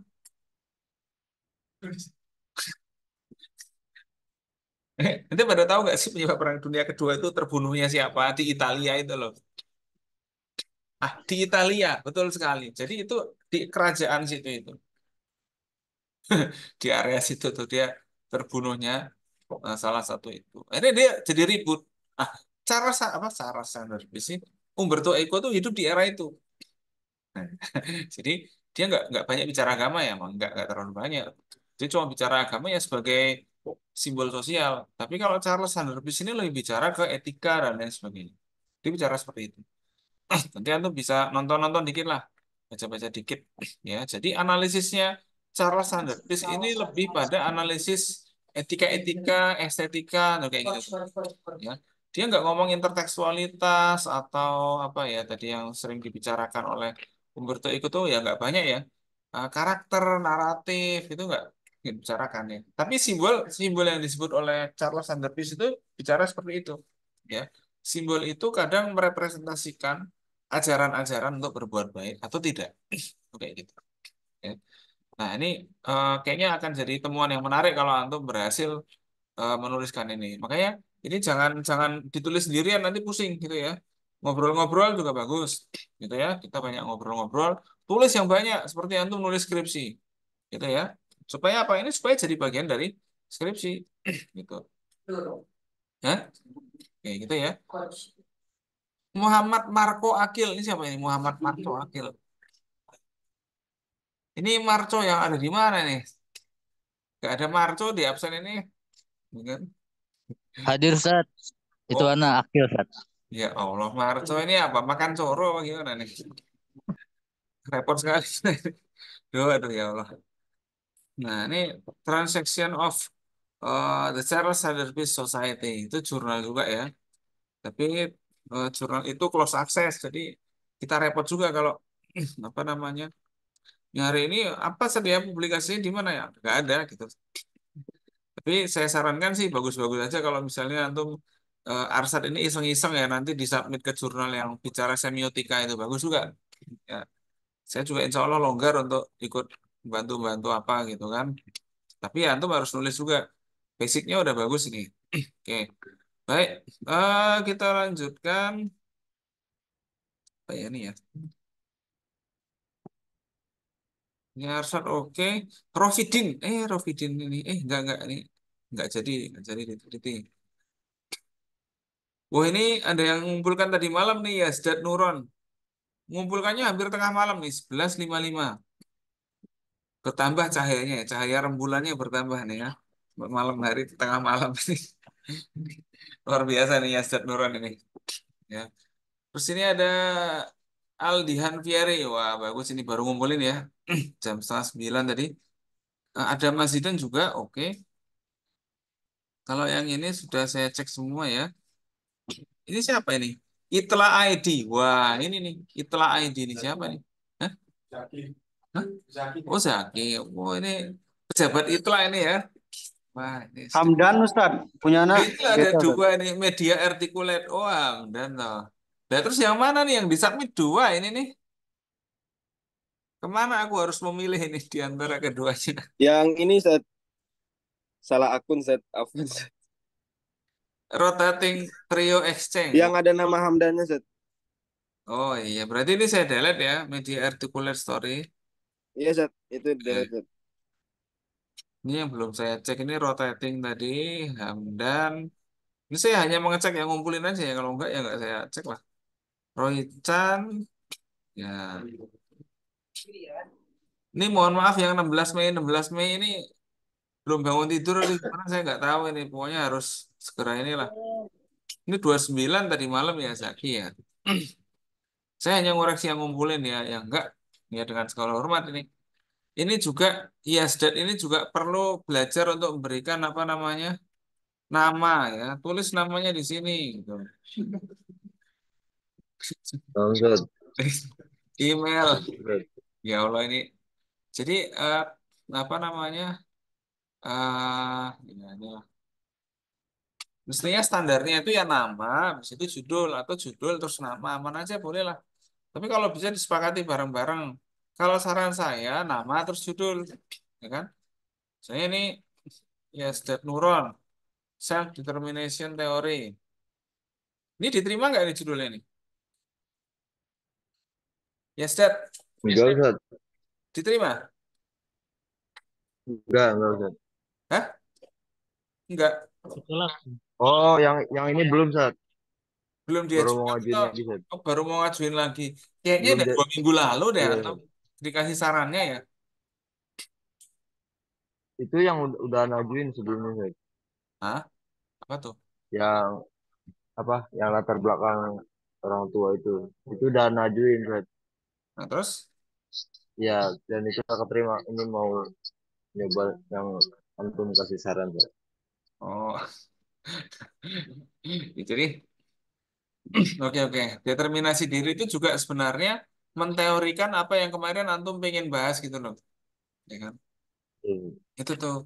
Nanti pada tahu nggak sih penyebab Perang Dunia Kedua itu terbunuhnya siapa di Italia itu loh. Ah, di Italia, betul sekali. Jadi itu di kerajaan situ itu. Di area situ tuh dia terbunuhnya salah satu itu. Ini dia jadi ribut. Ah, cara Sanders sih Umberto Eco tuh hidup di era itu. Jadi dia nggak banyak bicara agama ya, emang nggak terlalu banyak. Dia cuma bicara agama ya sebagai simbol sosial. Tapi kalau Charles Sanders Peirce ini lebih bicara ke etika dan lain sebagainya. Dia bicara seperti itu. Nanti antum bisa nonton-nonton dikit lah, baca-baca dikit. Ya, jadi analisisnya Charles Sanders Peirce ini lebih pada analisis etika-etika, estetika, nah kayak gitu. Ya, dia nggak ngomong intertekstualitas atau apa ya tadi yang sering dibicarakan oleh Umberto Eco tuh ya nggak banyak ya. Karakter, naratif itu nggak dibicarakan ya. Tapi simbol simbol yang disebut oleh Charles Sanders Peirce itu bicara seperti itu. Ya, simbol itu kadang merepresentasikan ajaran-ajaran untuk berbuat baik atau tidak. Oke gitu. Ya. Nah, ini kayaknya akan jadi temuan yang menarik kalau antum berhasil menuliskan ini. Makanya ini jangan jangan ditulis sendirian nanti pusing gitu ya. Ngobrol-ngobrol juga bagus gitu ya. Kita banyak ngobrol-ngobrol, tulis yang banyak seperti antum nulis skripsi gitu ya. Supaya apa? Ini supaya jadi bagian dari skripsi gitu. Ya, kayak gitu ya. Muhammad Marco Akil ini siapa ini? Muhammad Marco Akil. Ini Marco yang ada di mana nih? Gak ada Marco di absen ini. Bukan? Hadir Ustaz. Itu Oh, anak akil Ustaz. ya Allah, Marco ini apa? Makan coro apa gimana nih? Repot sekali. Duh, aduh ya Allah. Nah, ini Transaction of the Charles Sanders Peace Society. Itu jurnal juga ya. Tapi jurnal itu close access. Jadi kita repot juga kalau apa namanya nyari ini apa sedia publikasinya di mana ya? Gak ada gitu. Tapi saya sarankan sih bagus-bagus aja kalau misalnya antum Arsat ini iseng-iseng ya nanti disubmit ke jurnal yang bicara semiotika itu bagus juga. Ya, saya juga insya Allah longgar untuk ikut bantu-bantu apa gitu kan. Tapi ya antum harus nulis juga. Basicnya udah bagus ini. Oke, baik. Kita lanjutkan. Apa ya ini ya? Ini Arsat oke. Rofidin, Rofidin ini, enggak ini enggak jadi diteliti. Wah ini ada yang mengumpulkan tadi malam nih ya, Zdat Nuron. Mengumpulkannya hampir tengah malam nih, 11.55. Bertambah cahayanya, ya, cahaya rembulannya bertambah nih ya. Malam hari tengah malam ini. Luar biasa nih ya Zdat Nuron ini. Ya. Terus ini ada Aldihan Fieri. Wah bagus ini baru ngumpulin ya. Jam setengah 9 tadi. Ada Mas Zidan juga, oke. Kalau yang ini sudah saya cek semua ya. Ini siapa ini? Itla ID. Wah, ini nih. Itla ID ini siapa nih? Hah? Hah? Oh, Zaki. Oh, ini pejabat Itla ini ya. Wah, ini sudah. Hamdan Ustad punya anak Ini ada kita Ustad. dua nih media articulate. Oh, dan loh. Nah, terus yang mana nih yang disubmit dua ini nih? Kemana aku harus memilih ini di antara keduanya? Yang ini set salah akun set apa Set? Rotating trio exchange. Yang ada nama Hamdannya set. Oh iya, berarti ini saya delete ya, media articulate story. Iya set, itu Eh, delete set. Ini yang belum saya cek ini rotating tadi, Hamdan. Ini saya hanya mengecek yang ngumpulin aja ya, kalau enggak ya enggak saya cek lah. Roy Chan, ya. Ini mohon maaf yang 16 Mei ini belum bangun tidur atau gimana saya nggak tahu ini. Pokoknya harus segera inilah. Ini 29 tadi malam ya Zaki ya. Saya hanya ngoreksi yang ngumpulin ya, yang enggak ya dengan segala hormat ini. Ini juga IASDAT ini juga perlu belajar untuk memberikan apa namanya nama ya, tulis namanya di sini gitu. Bangsat. Email, ya Allah ini. Jadi apa namanya ya, inilah. Mestinya standarnya itu ya nama, habis itu judul atau judul terus nama, aman aja boleh lah. Tapi kalau bisa disepakati bareng-bareng. Kalau saran saya nama terus judul, ya kan? Saya ini ya state neuron, self determination theory. Ini diterima nggak ini judulnya nih? Ya state Enggak, Ustaz. diterima? Enggak, Ustaz. Hah? Enggak, Itulah. Oh, yang ini belum, Ustaz. belum Baru mau diajukan ngajuin atau lagi, Ustaz. baru mau ngajuin lagi? Kayaknya Belum udah deh. 2 minggu lalu deh Iya. atau dikasih sarannya ya? Itu yang udah ngajuin sebelumnya, Ustaz. Hah? Apa tuh? Yang apa? Yang latar belakang orang tua itu. Itu udah ngajuin, Ustaz. Nah, terus? Ya, dan itu tak keterima. Ini mau nyoba yang antum kasih saran, Ustaz. Oh, jadi oke oke. Determinasi diri itu juga sebenarnya menteorikan apa yang kemarin antum pengen bahas gitu loh, ya kan? Iya. Itu tuh,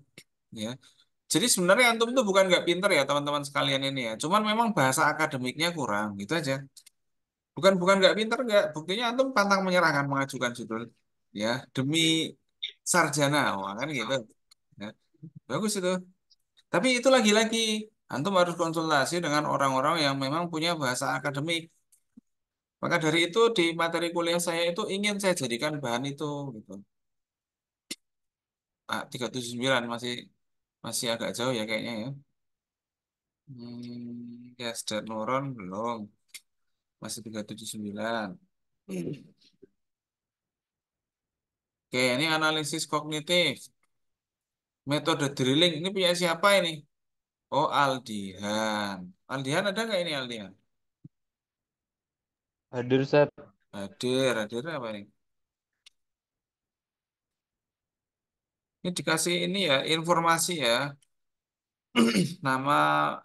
ya. Jadi sebenarnya antum tuh bukan nggak pinter ya teman-teman sekalian ini ya. Cuman memang bahasa akademiknya kurang, gitu aja. Bukan nggak pinter nggak. Buktinya antum pantang menyerah kan mengajukan judul, ya demi sarjana, wah kan gitu. Ya, bagus itu. Tapi itu lagi-lagi antum harus konsultasi dengan orang-orang yang memang punya bahasa akademik. Maka dari itu di materi kuliah saya itu ingin saya jadikan bahan itu gitu. 379 masih masih agak jauh ya kayaknya ya. Ya sudah neuron belum. Masih 379. Oke, ini analisis kognitif. Metode drilling ini punya siapa ini? Oh, Aldihan. Aldihan ada nggak ini Aldihan? Hadir Ustaz. Hadir apa ini? Ini dikasih ini ya, informasi ya. Nama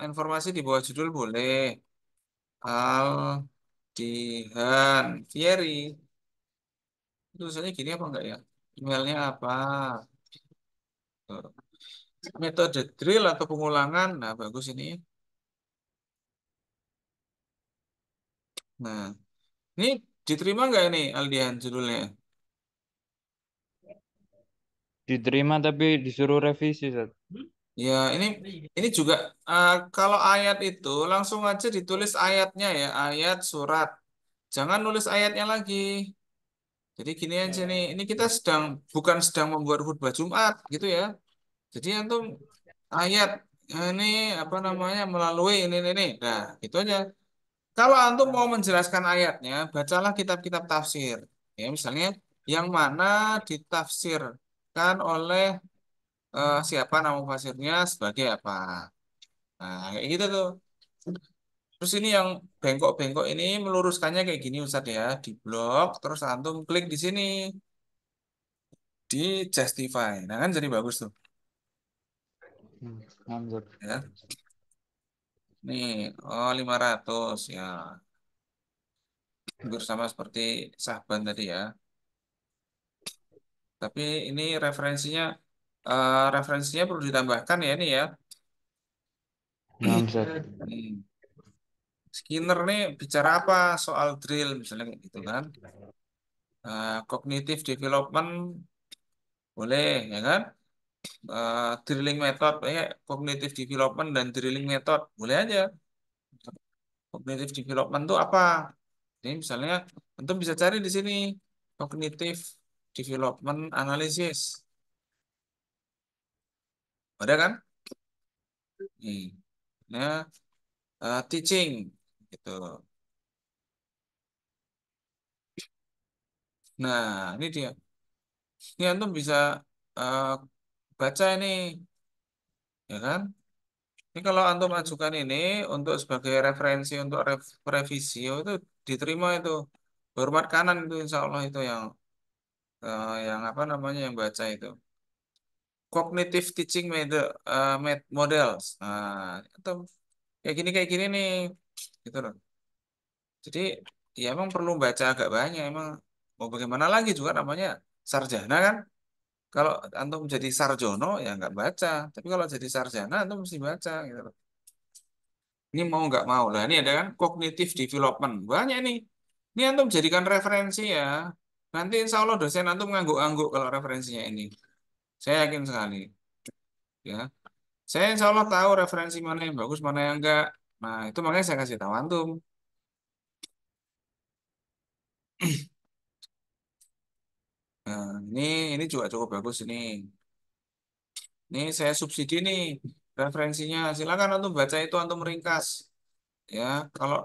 informasi di bawah judul boleh. Aldihan Fieri. Tulisannya gini apa enggak ya? Emailnya apa? Tuh. Metode drill atau pengulangan. Nah, bagus ini. Nah, ini diterima nggak ini Aldian judulnya? Diterima tapi disuruh revisi Ustaz. Ya, ini juga kalau ayat itu langsung aja ditulis ayatnya ya, ayat surat. Jangan nulis ayatnya lagi. Jadi gini aja nih, ini kita bukan sedang membuat khutbah Jumat gitu ya. Jadi antum ayat ini apa namanya melalui ini. Nah, itu aja. Kalau antum mau menjelaskan ayatnya, bacalah kitab-kitab tafsir. Ya, misalnya yang mana ditafsirkan oleh siapa nama fasirnya sebagai apa. Nah, kayak gitu tuh. Terus ini yang bengkok-bengkok ini meluruskannya kayak gini Ustadz ya, di blog, terus antum klik di sini, di justify. Nah, kan jadi bagus tuh. Mantap. Ya. Nih, oh 500 ya. Hampir sama seperti Sahban tadi ya. Tapi ini referensinya perlu ditambahkan ya ini ya. Mantap. Hmm. Skinner nih bicara apa soal drill misalnya kayak gitu kan. Cognitive development boleh ya kan. Drilling method ya cognitive development dan drilling method boleh aja. Cognitive development itu apa? Ini misalnya tentu bisa cari di sini cognitive development analysis. Ada kan? Nih. Nah, teaching gitu. Nah, ini dia. Ini antum bisa eh, baca ini, ya kan? Ini kalau antum ajukan ini untuk sebagai referensi untuk revisi oh, itu diterima itu. Hormat kanan itu insya Allah itu yang apa namanya yang baca itu. Cognitive teaching models. Nah, itu kayak gini nih, gitu loh. Jadi ya emang perlu baca agak banyak emang mau bagaimana lagi juga namanya sarjana kan. Kalau antum jadi sarjono ya nggak baca, tapi kalau jadi sarjana antum mesti baca gitu loh. Ini mau nggak mau lah. Ini ada kan cognitive development banyak nih. Ini antum jadikan referensi ya. Nanti insya Allah dosen antum ngangguk-ngangguk kalau referensinya ini. Saya yakin sekali. Ya, saya insya Allah tahu referensi mana yang bagus, mana yang enggak. Nah, itu makanya saya kasih tahu antum. Nah, ini juga cukup bagus ini. Ini saya subsidi nih referensinya. Silakan antum baca itu antum ringkas. Ya, kalau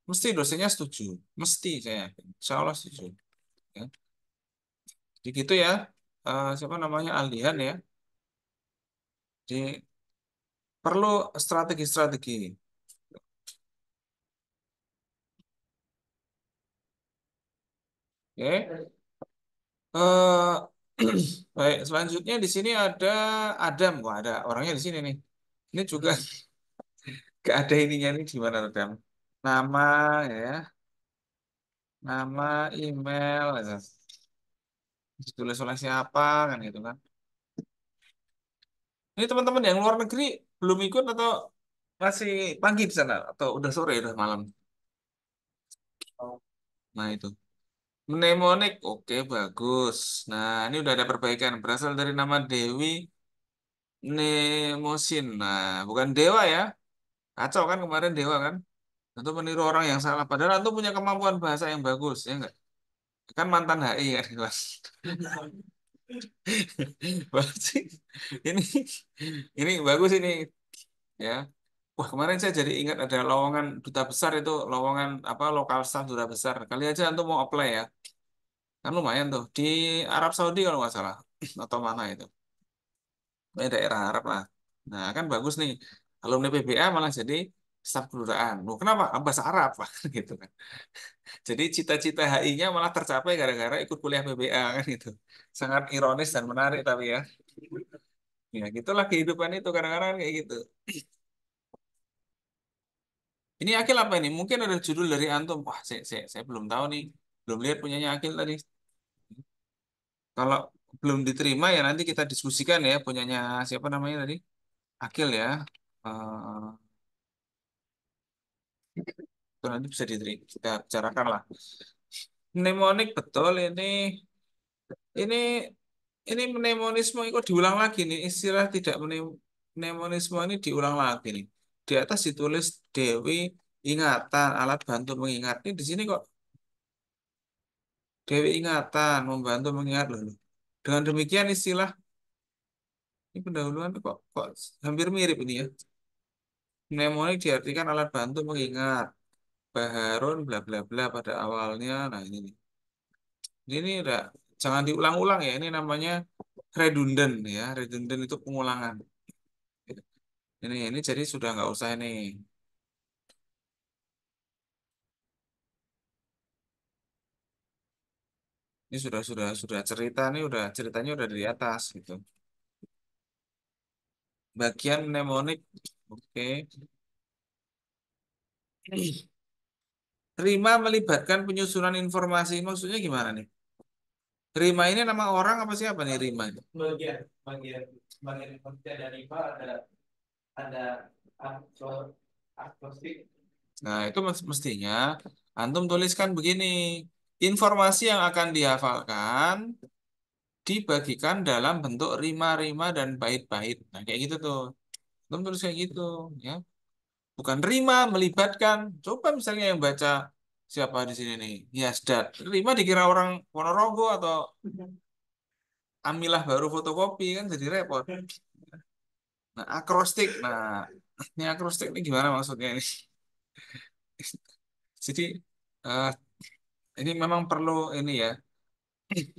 mesti dosennya setuju, mesti saya yakin. Insya Allah setuju. Ya. Jadi gitu ya. Siapa namanya Aldian ya. Jadi perlu strategi-strategi. Oke. Eh, baik, selanjutnya di sini ada Adam. Wah, ada orangnya di sini nih. Ini juga gak ada ininya nih gimana Adam. Nama ya, nama, email, ya. Ditulis oleh siapa kan gitu kan. Ini teman-teman yang luar negeri belum ikut atau masih pagi di sana atau udah sore udah malam. Nah itu. Mnemonik, oke bagus. Nah ini udah ada perbaikan berasal dari nama Dewi Nemosin. Nah bukan Dewa ya. Kacau kan kemarin Dewa kan. Itu meniru orang yang salah. Padahal itu punya kemampuan bahasa yang bagus ya enggak? Kan mantan HI kan Mas. Bagus sih. Ini ini bagus ini ya. Wah kemarin saya jadi ingat ada lowongan duta besar itu lowongan apa lokal staff duta besar. Kali aja antum mau apply ya. Kan lumayan tuh di Arab Saudi kalau nggak salah atau mana itu. Daerah Arab lah. Nah kan bagus nih. Alumni PBA malah jadi staf kedutaan. Loh, kenapa? Ah, bahasa Arab gitu kan. Jadi cita-cita HI-nya malah tercapai gara-gara ikut kuliah PBA kan gitu. Sangat ironis dan menarik tapi ya. Ya gitulah kehidupan itu kadang-kadang kayak gitu. Ini Akil apa ini? Mungkin ada judul dari antum. Wah, saya belum tahu nih. Belum lihat punyanya Akil tadi. Kalau belum diterima ya nanti kita diskusikan ya punyanya siapa namanya tadi? Akil ya. Eh, itu nanti bisa diterima. Kita bicarakan lah. Mnemonik betul ini mnemonisme itu diulang lagi nih. Istilah tidak mnemonisme ini diulang lagi nih. Di atas ditulis Dewi ingatan alat bantu mengingat. Ini di sini kok Dewi ingatan membantu mengingat loh. Dengan demikian istilah ini pendahuluan kok hampir mirip ini ya. Mnemonik diartikan alat bantu mengingat. Baharun bla bla bla pada awalnya. Nah ini nih. Ini udah jangan diulang-ulang ya. Ini namanya redundant ya. Redundant itu pengulangan. Ini jadi sudah nggak usah ini. Ini sudah cerita nih udah ceritanya udah dari atas gitu. bagian mnemonik. Oke. Rima melibatkan penyusunan informasi. Maksudnya gimana nih? Rima ini nama orang apa siapa nih Rima itu? Bagian, bagian, bagian Indonesia dan Rima ada agnostik. Nah, itu mestinya antum tuliskan begini. Informasi yang akan dihafalkan dibagikan dalam bentuk rima-rima dan bait-bait. Nah, kayak gitu tuh. Antum tulis kayak gitu, ya. Bukan rima melibatkan. Coba misalnya yang baca siapa di sini nih? Yasdad. Rima dikira orang Ponorogo atau Amilah baru fotokopi kan jadi repot. Nah, akrostik. Nah, ini akrostik ini gimana maksudnya ini? Jadi eh, ini memang perlu ini ya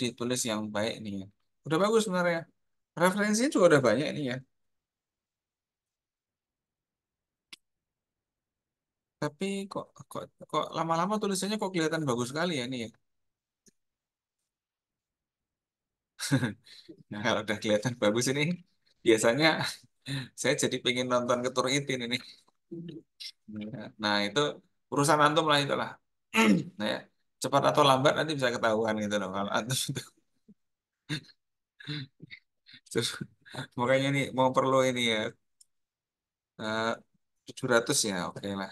ditulis yang baik nih ya. Udah bagus sebenarnya. Referensinya juga udah banyak ini ya. Tapi kok kok lama-lama tulisannya kok kelihatan bagus sekali ya ini ya. Nah, kalau udah kelihatan bagus ini biasanya saya jadi pengen nonton Ketur Itin ini. Nah, itu urusan antum lah itulah. Nah, ya, cepat atau lambat nanti bisa ketahuan gitu loh kalau antum itu. Terus, makanya nih mau perlu ini ya. eh, 700 ya, oke lah.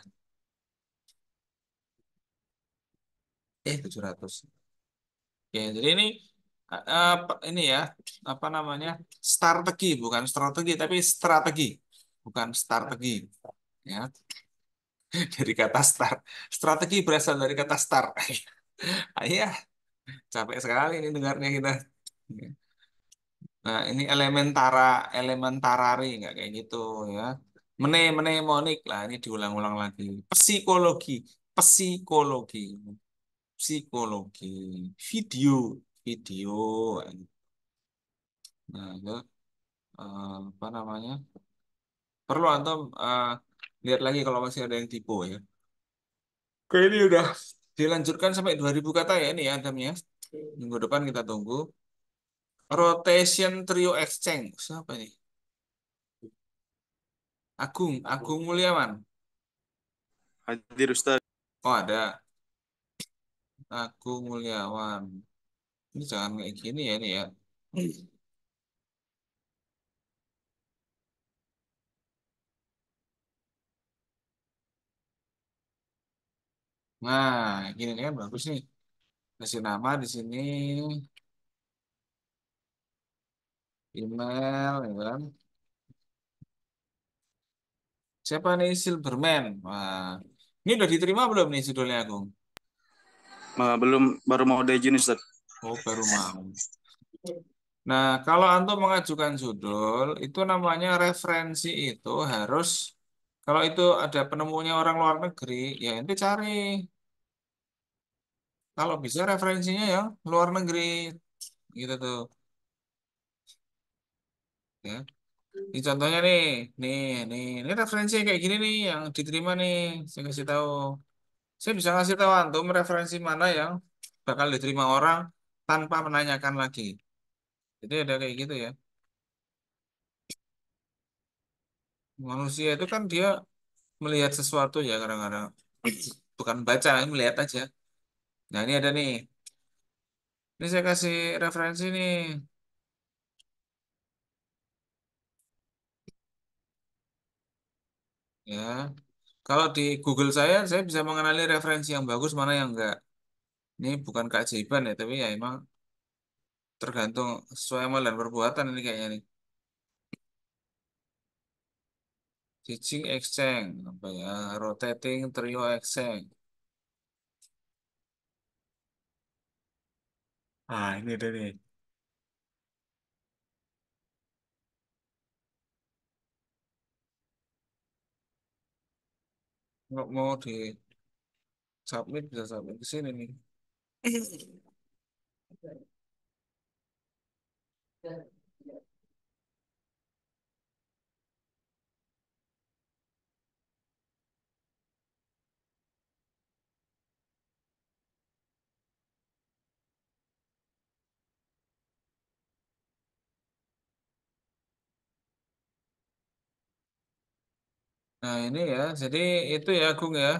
700. Oke, jadi ini ini ya apa namanya? Strategi bukan strategi tapi strategi. Bukan strategi ya. Dari kata start. Strategi berasal dari kata start. Ah, iya, capek sekali ini dengarnya kita. Nah, ini elementarari nggak kayak gitu ya. Mnemonik lah ini diulang-ulang lagi. Psikologi, psikologi, psikologi, video, video. Nah, itu apa namanya? Perlu antum lihat lagi kalau masih ada yang tipe ya. Oke, ini udah dilanjutkan sampai 2000 kata ya ini ya Adamnya. Minggu depan kita tunggu. Rotation Trio Exchange. Siapa ini? Agung Mulyawan. Hadir Ustaz. Oh ada. Agung Mulyawan. Ini jangan kayak gini ya ini ya. Nah, gini kan bagus nih. Kasih nama di sini, email, ya kan. Siapa nih Silverman? Wah, ini udah diterima belum nih judulnya Agung? Belum, baru mau diizin Ustaz. Oh, baru mau. Nah, kalau antum mengajukan judul, itu namanya referensi itu harus, kalau itu ada penemunya orang luar negeri, ya nanti cari. Kalau bisa referensinya yang luar negeri, gitu tuh. Ya. Ini contohnya ini referensi kayak gini nih yang diterima nih. Saya kasih tahu. Saya bisa ngasih tahu antum referensi mana yang bakal diterima orang tanpa menanyakan lagi. Jadi ada kayak gitu ya. Manusia itu kan dia melihat sesuatu ya kadang-kadang. Bukan baca, melihat aja. Nah ini ada nih. Ini saya kasih referensi nih. Ya. Kalau di Google saya bisa mengenali referensi yang bagus mana yang enggak. Ini bukan keajaiban ya, tapi ya emang tergantung sesuai amal dan perbuatan ini kayaknya nih. Teaching exchange, apa ya? Rotating trio exchange. Ah, ini deh nih. Nggak mau di submit bisa submit ke sini nih. Nah ini ya, jadi itu ya Gung ya,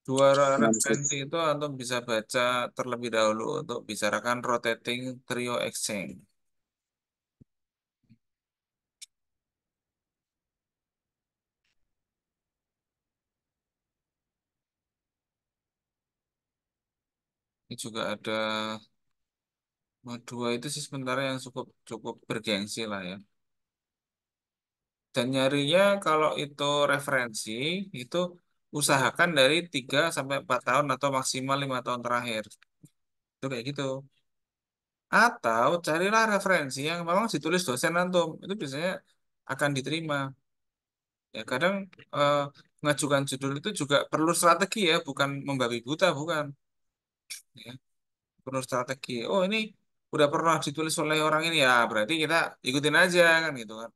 dua Nah, Ustaz. referensi itu antum bisa baca terlebih dahulu untuk bicarakan rotating trio exchange. Ini juga ada dua itu sih sementara yang cukup cukup bergengsi lah ya. Dan nyarinya kalau itu referensi itu usahakan dari 3 sampai 4 tahun atau maksimal 5 tahun terakhir. Itu kayak gitu. Atau carilah referensi yang memang ditulis dosen antum. Itu biasanya akan diterima. Ya kadang eh, mengajukan judul itu juga perlu strategi ya, bukan membabi buta, bukan. Ya, perlu strategi. Oh ini udah pernah ditulis oleh orang ini ya, berarti kita ikutin aja kan gitu kan.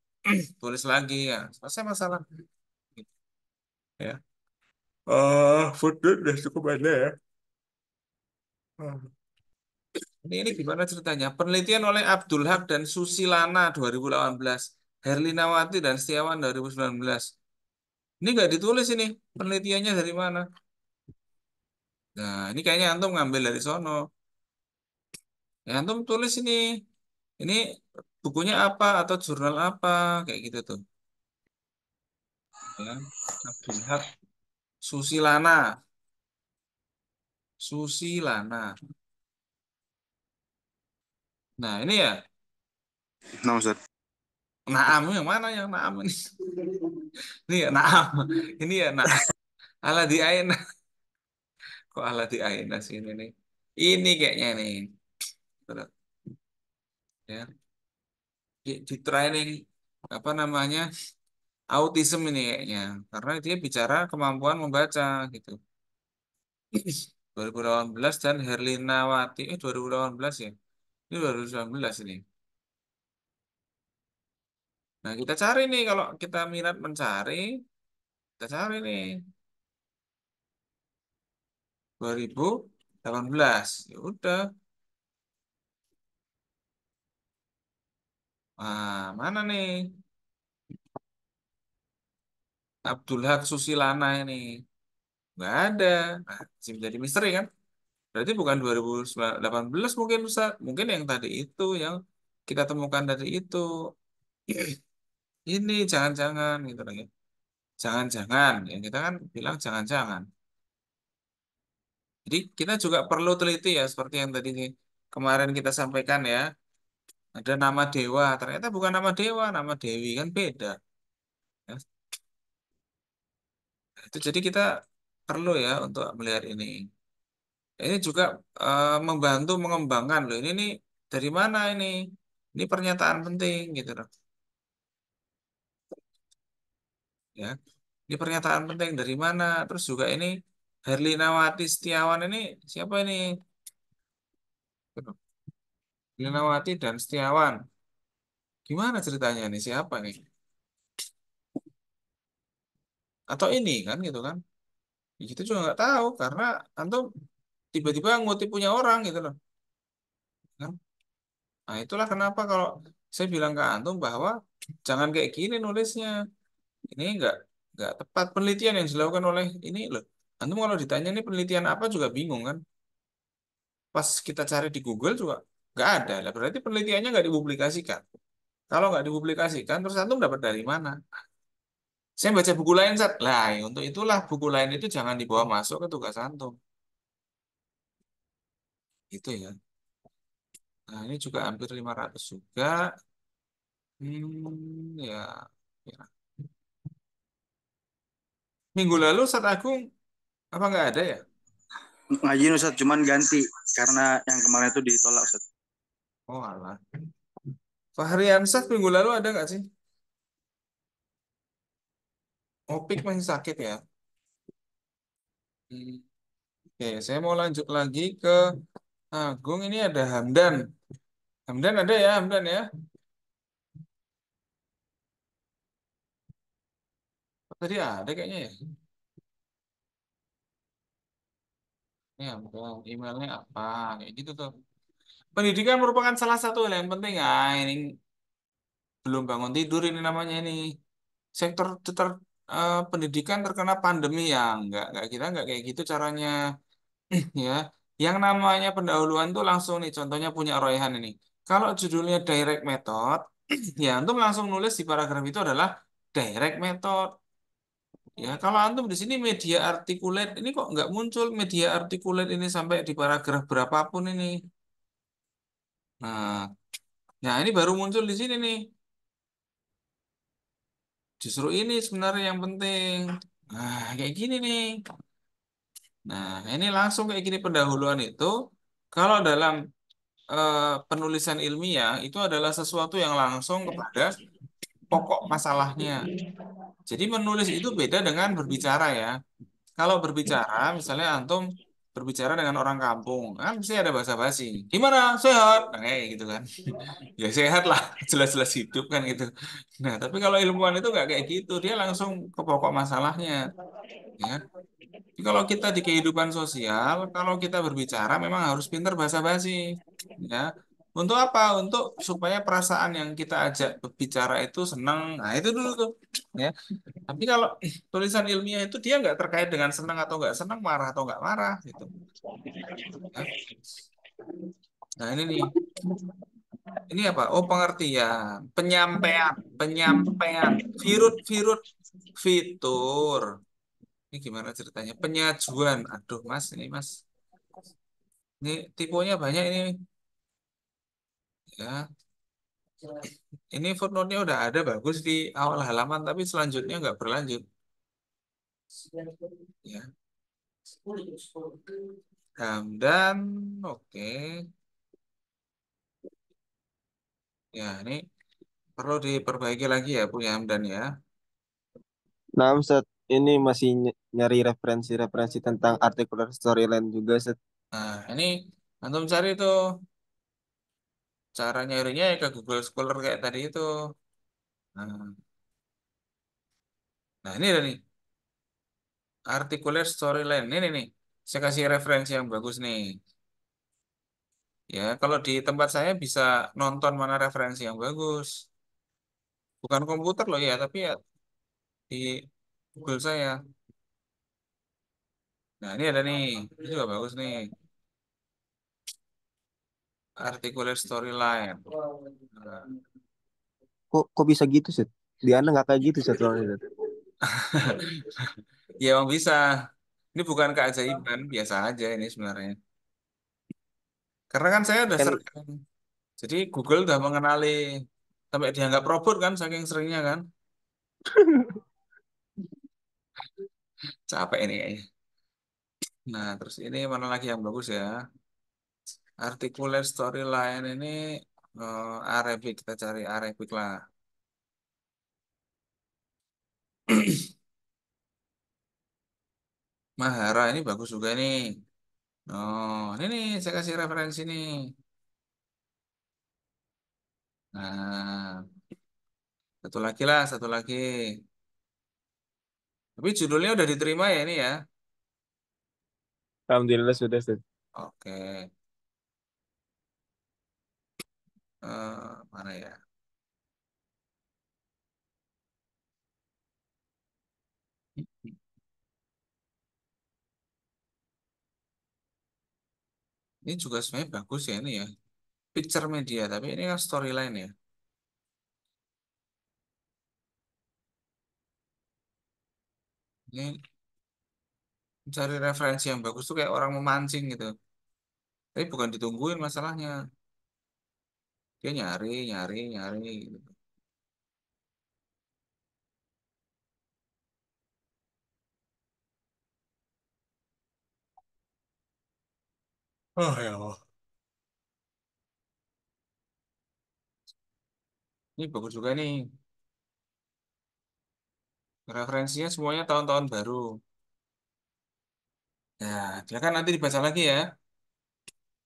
Tulis lagi ya, selesai masalah. Gitu, ya. Footnote udah cukup ada ya. Ini gimana ceritanya? Penelitian oleh Abdul Haq dan Susilana 2018, Herlinawati dan Setiawan 2019. Ini nggak ditulis ini penelitiannya dari mana? Nah, ini kayaknya antum ngambil dari sono. Ya, antum tulis ini. Ini bukunya apa atau jurnal apa kayak gitu tuh. Ya. Abdul Haq Susilana. Susilana. Nah, ini ya. Nah, Ustaz. Naam yang mana yang Naam ini? Ini ya Naam. Ini ya Naam. Ala di Ain. Kok ala di Ain sih ini nih. Ini kayaknya nih. Berat, ya. Di training apa namanya? Autism ini kayaknya. Karena dia bicara kemampuan membaca gitu. 2018 dan Herlinawati 2018 ya. Ini 2019 ini. Nah, kita cari nih kalau kita minat mencari, kita cari nih 2018. Ya udah. Nah, mana nih? Abdul Haq Susilana ini. Nggak ada. Nah, masih menjadi misteri kan? Berarti bukan 2018 mungkin Ustaz. Mungkin yang tadi itu yang kita temukan tadi itu. Ini jangan-jangan gitu lagi. Jangan-jangan. Yang kita kan bilang jangan-jangan. Jadi kita juga perlu teliti ya seperti yang tadi kemarin kita sampaikan ya. Ada nama dewa, ternyata bukan nama dewa, nama dewi kan beda. Ya. Itu jadi kita perlu ya untuk melihat ini. Ini juga membantu mengembangkan loh. Ini nih dari mana ini? Ini pernyataan penting gitu loh. Ya, ini pernyataan penting dari mana? Terus juga ini Herlinawati Setiawan ini siapa ini? Gitu. Herlinawati dan Setiawan. Gimana ceritanya nih? Siapa nih? Atau ini kan gitu kan? Ya, kita juga nggak tahu karena antum tiba-tiba ngutip punya orang gitu loh. Kan? Nah, itulah kenapa kalau saya bilang ke antum bahwa jangan kayak gini nulisnya. Ini nggak tepat penelitian yang dilakukan oleh ini loh. Antum kalau ditanya ini penelitian apa juga bingung kan? Pas kita cari di Google juga nggak ada. Lah, berarti penelitiannya nggak dipublikasikan. Kalau nggak dipublikasikan, terus antum dapat dari mana? Saya baca buku lain, Sat. Lah, ya, untuk itulah buku lain itu jangan dibawa masuk ke tugas antum. Itu ya. Nah, ini juga hampir 500 juga. Ya, ya. Minggu lalu Ustadz Agung apa nggak ada ya? Ngaji Ustaz, cuman ganti karena yang kemarin itu ditolak Ustaz. Oh alah. Fahri Ansah minggu lalu ada nggak sih? Opik masih sakit ya. Hmm. Oke, saya mau lanjut lagi ke Agung. Ini ada Hamdan. Hamdan ada ya, Hamdan ya. Oh, tadi ada kayaknya ya. Ini Hamdan. Emailnya apa? Kayak gitu tuh. Pendidikan merupakan salah satu hal yang penting. Ah, ini belum bangun tidur ini namanya ini. Sektor pendidikan terkena pandemi ya enggak kita enggak kayak gitu caranya. Ya, yang namanya pendahuluan tuh langsung nih, contohnya punya Royhan ini. Kalau judulnya direct method, ya antum langsung nulis di paragraf itu adalah direct method. Ya, kalau antum di sini media articulate, ini kok nggak muncul media articulate ini sampai di paragraf berapapun ini. Nah, nah ini baru muncul di sini nih. Justru ini sebenarnya yang penting. Nah, kayak gini nih. Nah, ini langsung kayak gini pendahuluan itu. Kalau dalam penulisan ilmiah itu adalah sesuatu yang langsung kepada pokok masalahnya. Jadi menulis itu beda dengan berbicara ya. Kalau berbicara, misalnya antum berbicara dengan orang kampung, kan mesti ada basa-basi. Gimana? Sehat? Nah, kayak gitu kan. Ya sehat lah, jelas-jelas hidup kan gitu. Nah, tapi kalau ilmuwan itu nggak kayak gitu, dia langsung ke pokok masalahnya. Ya. Jadi kalau kita di kehidupan sosial, kalau kita berbicara memang harus pintar basa-basi, ya. Untuk apa? Untuk supaya perasaan yang kita ajak berbicara itu senang. Nah, itu dulu tuh, ya. Tapi kalau tulisan ilmiah itu dia nggak terkait dengan senang atau nggak senang, marah atau nggak marah, gitu. Ya. Nah, ini nih, ini apa? Oh, pengertian, penyampaian, penyampaian, virut-virut, fitur. Ini gimana ceritanya? Penyajuan. Aduh, Mas, ini Mas. Ini tipenya banyak ini. Ya, ini footnote-nya udah ada bagus di awal halaman, tapi selanjutnya nggak berlanjut. Ya, Hamdan, oke. Ya, ini perlu diperbaiki lagi ya, punya Hamdan ya. Nah, Ustaz, ini masih nyari referensi-referensi tentang artikel storyline juga, Ustaz. Nah, ini antum cari tuh cara nyarinya ya ke Google Scholar kayak tadi itu. Nah, nah ini ada nih, articulate storyline. Ini nih, saya kasih referensi yang bagus nih. Ya, kalau di tempat saya bisa nonton mana referensi yang bagus. Bukan komputer loh ya, tapi ya di Google saya. Nah, ini ada nih. Ini juga bagus nih. Articulate storyline. Nah. Kok bisa gitu, Ustaz? Di Anda nggak kayak gitu, Ustaz, soalnya, Ustaz. Ya, emang bisa. Ini bukan keajaiban, biasa aja ini sebenarnya. Karena kan saya udah Kan sering. Jadi Google udah mengenali sampai dianggap robot kan saking seringnya kan. Capek ini kayaknya. Nah, terus ini mana lagi yang bagus ya? Articulate storyline ini Arabic, kita cari Arabic lah. Mahara ini bagus juga nih. Oh, ini nih saya kasih referensi nih. Nah, satu lagi lah, satu lagi. Tapi judulnya udah diterima ya ini ya. Alhamdulillah sudah, Ustaz. Oke. Mana ya? Ini juga sebenarnya bagus ya ini ya. Picture media, tapi ini kan storyline ya. Ini cari referensi yang bagus tuh kayak orang memancing gitu. Tapi bukan ditungguin masalahnya. Dia nyari, nyari, nyari gitu. Oh ya Allah. Ini bagus juga nih. Referensinya semuanya tahun-tahun baru. Ya, silakan nanti dibaca lagi ya.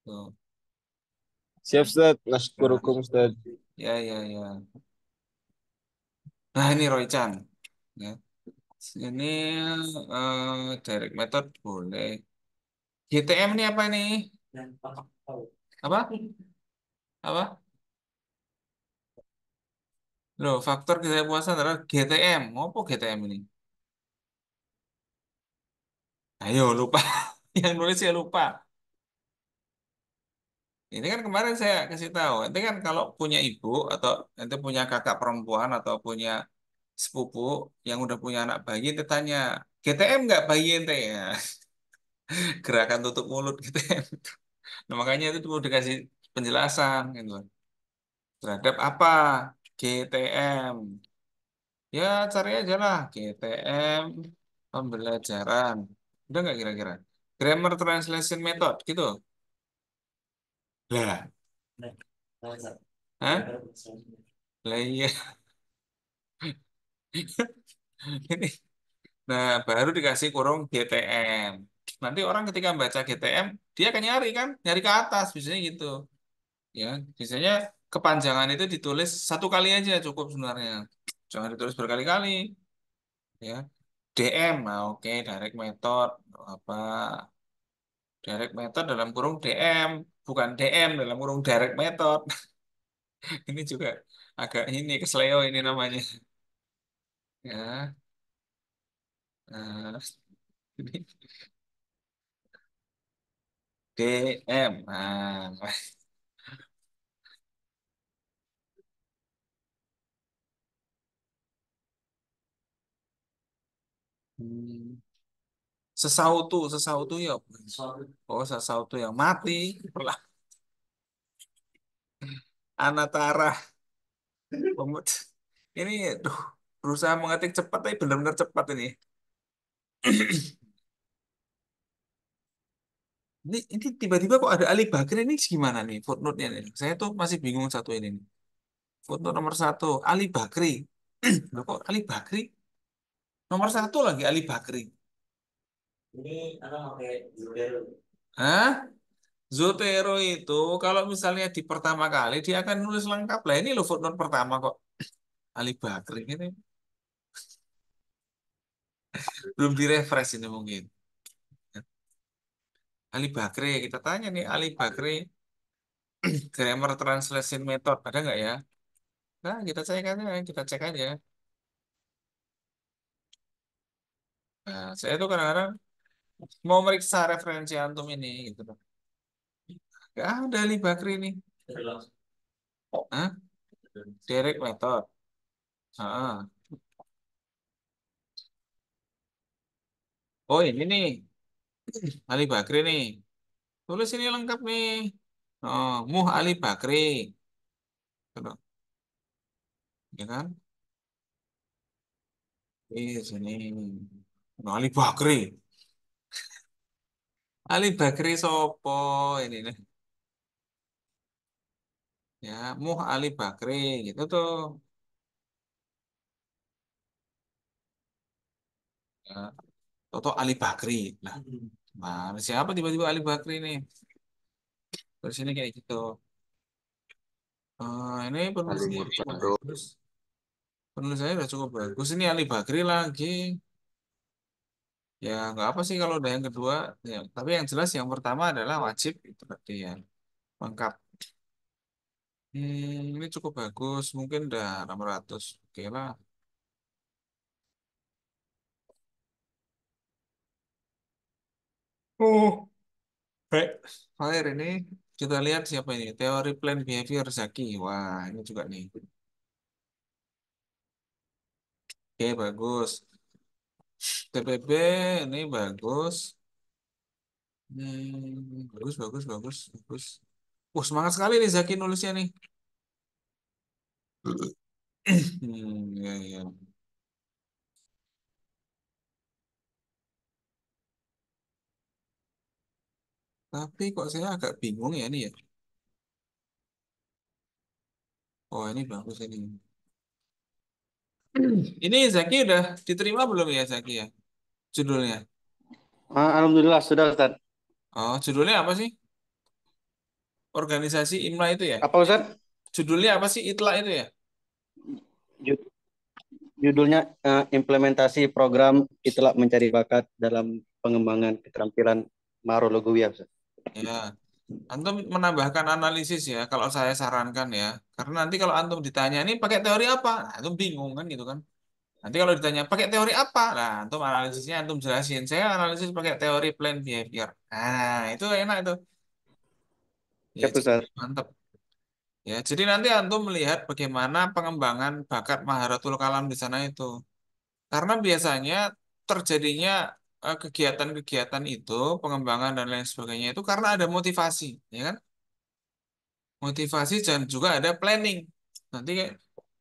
Tuh. Siap, Ustaz. Nah, Nashkurukum, Ustaz. ya, ya, ya. Nah, ini Roy Chan. Ya. Ini direct method boleh. GTM ini apa ini? Apa? Apa? Loh, faktor ketidakpuasan adalah GTM. Apa GTM ini? Ayo lupa. Yang nulis ya lupa. Ini kan kemarin saya kasih tahu. Nanti kan kalau punya ibu atau nanti punya kakak perempuan atau punya sepupu yang udah punya anak bayi, nanti tanya, GTM nggak bayi ente ya? Gerakan tutup mulut GTM. Nah, makanya itu perlu dikasih penjelasan gitu. Terhadap apa GTM? Ya cari aja lah GTM pembelajaran. Udah nggak kira-kira? Grammar Translation Method gitu. Lah, hah? Lah iya. Ini. Nah, baru dikasih kurung GTM. Nanti orang ketika baca GTM, dia akan nyari kan, nyari ke atas, biasanya gitu. Ya, biasanya kepanjangan itu ditulis satu kali aja cukup sebenarnya. Jangan ditulis berkali-kali. Ya, DM, nah oke, direct method apa? Direct method dalam kurung DM, bukan DM dalam kurung direct method. Ini juga agak ini kesleo ini namanya. Ya, nah, ini DM. Nah, hmm. Sesautu ya. Oh, sesautu yang mati. Pelah. Anatara. Pemut. Ini, duh, berusaha mengetik cepat, tapi benar-benar cepat ini. Ini tiba-tiba kok ada Ali Bakri ini gimana nih footnote-nya nih? Saya tuh masih bingung satu ini nih. Footnote nomor satu, Ali Bakri. Loh, kok Ali Bakri? Nomor satu lagi Ali Bakri. Hah? Zotero itu kalau misalnya di pertama kali dia akan nulis lengkap lah. Ini loh footnote pertama kok. Ali Bakri ini belum direfresh ini mungkin. Ali Bakri, kita tanya nih Ali Bakri grammar translation method ada nggak ya? Nah, kita cek aja. Nah, saya tuh kadang-kadang mau meriksa referensi antum ini gitu loh. Nggak ada Ali Bakri nih. Hah? Direct method. Ah. Oh ini nih Ali Bakri nih. Tulis ini lengkap nih. Oh, Muh Ali Bakri. Gitu loh. Ya kan? Sini. Nah, Ali Bakri. Ali Bakri sopo ini nih. Ya, Muh Ali Bakri gitu tuh. Ya, Toto Ali Bakri. Nah, siapa tiba-tiba Ali Bakri nih? Terus ini kayak gitu. Ini Ali penulisnya cukup Murtado. bagus. Penulis saya udah cukup bagus. Ini Ali Bakri lagi. Ya, nggak apa sih kalau udah yang kedua. Ya, tapi yang jelas yang pertama adalah wajib. Itu berarti ya. Lengkap. Ini cukup bagus. Mungkin udah 600. Oke lah. Oh, baik. Fire ini kita lihat siapa ini. Teori Plan Behavior Zaki. Wah, ini juga nih. Oke, bagus. TPB ini bagus. Bagus, bagus, bagus, bagus. Semangat sekali nih Zaki nulisnya nih. Ya, ya. Tapi kok saya agak bingung ya ini ya. Oh, ini bagus ini. Ini Zaki udah diterima belum ya Zaki ya? Judulnya. Alhamdulillah sudah Ustaz. Oh, judulnya apa sih? Organisasi IMLA itu ya? Apa Ustaz? Judulnya apa sih ITLA itu ya? Ju- Judulnya implementasi program Itulah Mencari Bakat dalam pengembangan keterampilan marologi Ustaz. Ya. Antum menambahkan analisis ya, kalau saya sarankan ya. Karena nanti kalau antum ditanya ini pakai teori apa? Nah, antum bingung kan gitu kan. Nanti kalau ditanya pakai teori apa? Nah, antum analisisnya antum jelasin. Saya analisis pakai teori plan behavior. Nah, itu enak itu. Ya, Siap, jadi Ustaz. mantap. Ya, jadi nanti antum melihat bagaimana pengembangan bakat Maharatul Kalam di sana itu. Karena biasanya terjadinya kegiatan-kegiatan itu, pengembangan dan lain sebagainya itu karena ada motivasi, ya kan? Motivasi dan juga ada planning. Nanti kayak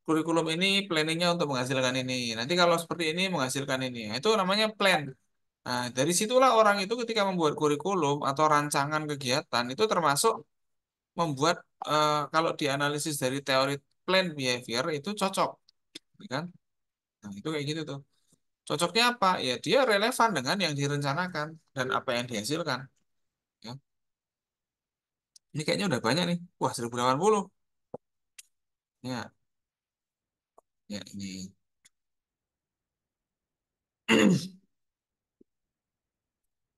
kurikulum ini planningnya untuk menghasilkan ini. Nanti kalau seperti ini menghasilkan ini. Nah, itu namanya plan. Nah, dari situlah orang itu ketika membuat kurikulum atau rancangan kegiatan itu termasuk membuat kalau dianalisis dari teori plan behavior itu cocok, ya kan? Nah, itu kayak gitu tuh. Cocoknya apa? Ya dia relevan dengan yang direncanakan dan apa yang dihasilkan. Ya. Ini kayaknya udah banyak nih. Wah, 1080. Ya, ya ini.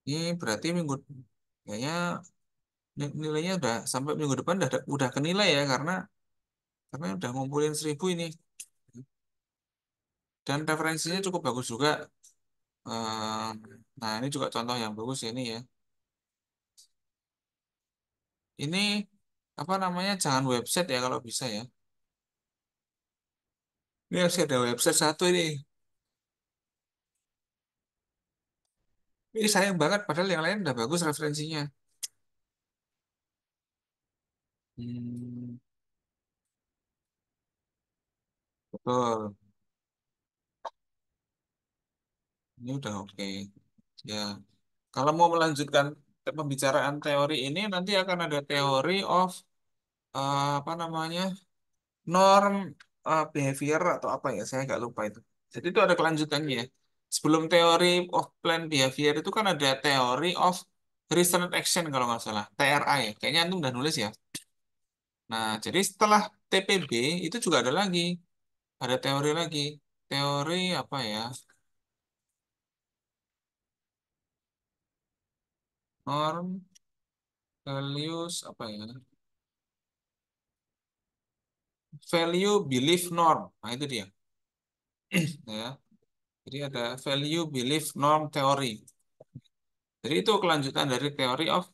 Ini berarti kayaknya nilainya udah sampai minggu depan udah kenilai ya karena udah ngumpulin 1000 ini. Dan referensinya cukup bagus juga. Eh, Nah, ini juga contoh yang bagus ya ini ya. Ini apa namanya? Jangan website ya kalau bisa ya. Ini harus ada website satu ini. Ini sayang banget padahal yang lain udah bagus referensinya. Hmm, betul. Ini udah oke. Ya, kalau mau melanjutkan pembicaraan teori ini nanti akan ada teori of apa namanya norm behavior atau apa ya saya nggak lupa itu. Jadi itu ada kelanjutannya. Sebelum teori of plan behavior itu kan ada teori of reasoned action kalau nggak salah TRA ya. Kayaknya antum udah nulis ya. Nah, jadi setelah TPB itu juga ada teori lagi. Teori apa ya? Norm, values apa ya? Value, belief, norm. Nah, itu dia. Ya. Jadi ada value, belief, norm, teori. Jadi itu kelanjutan dari teori of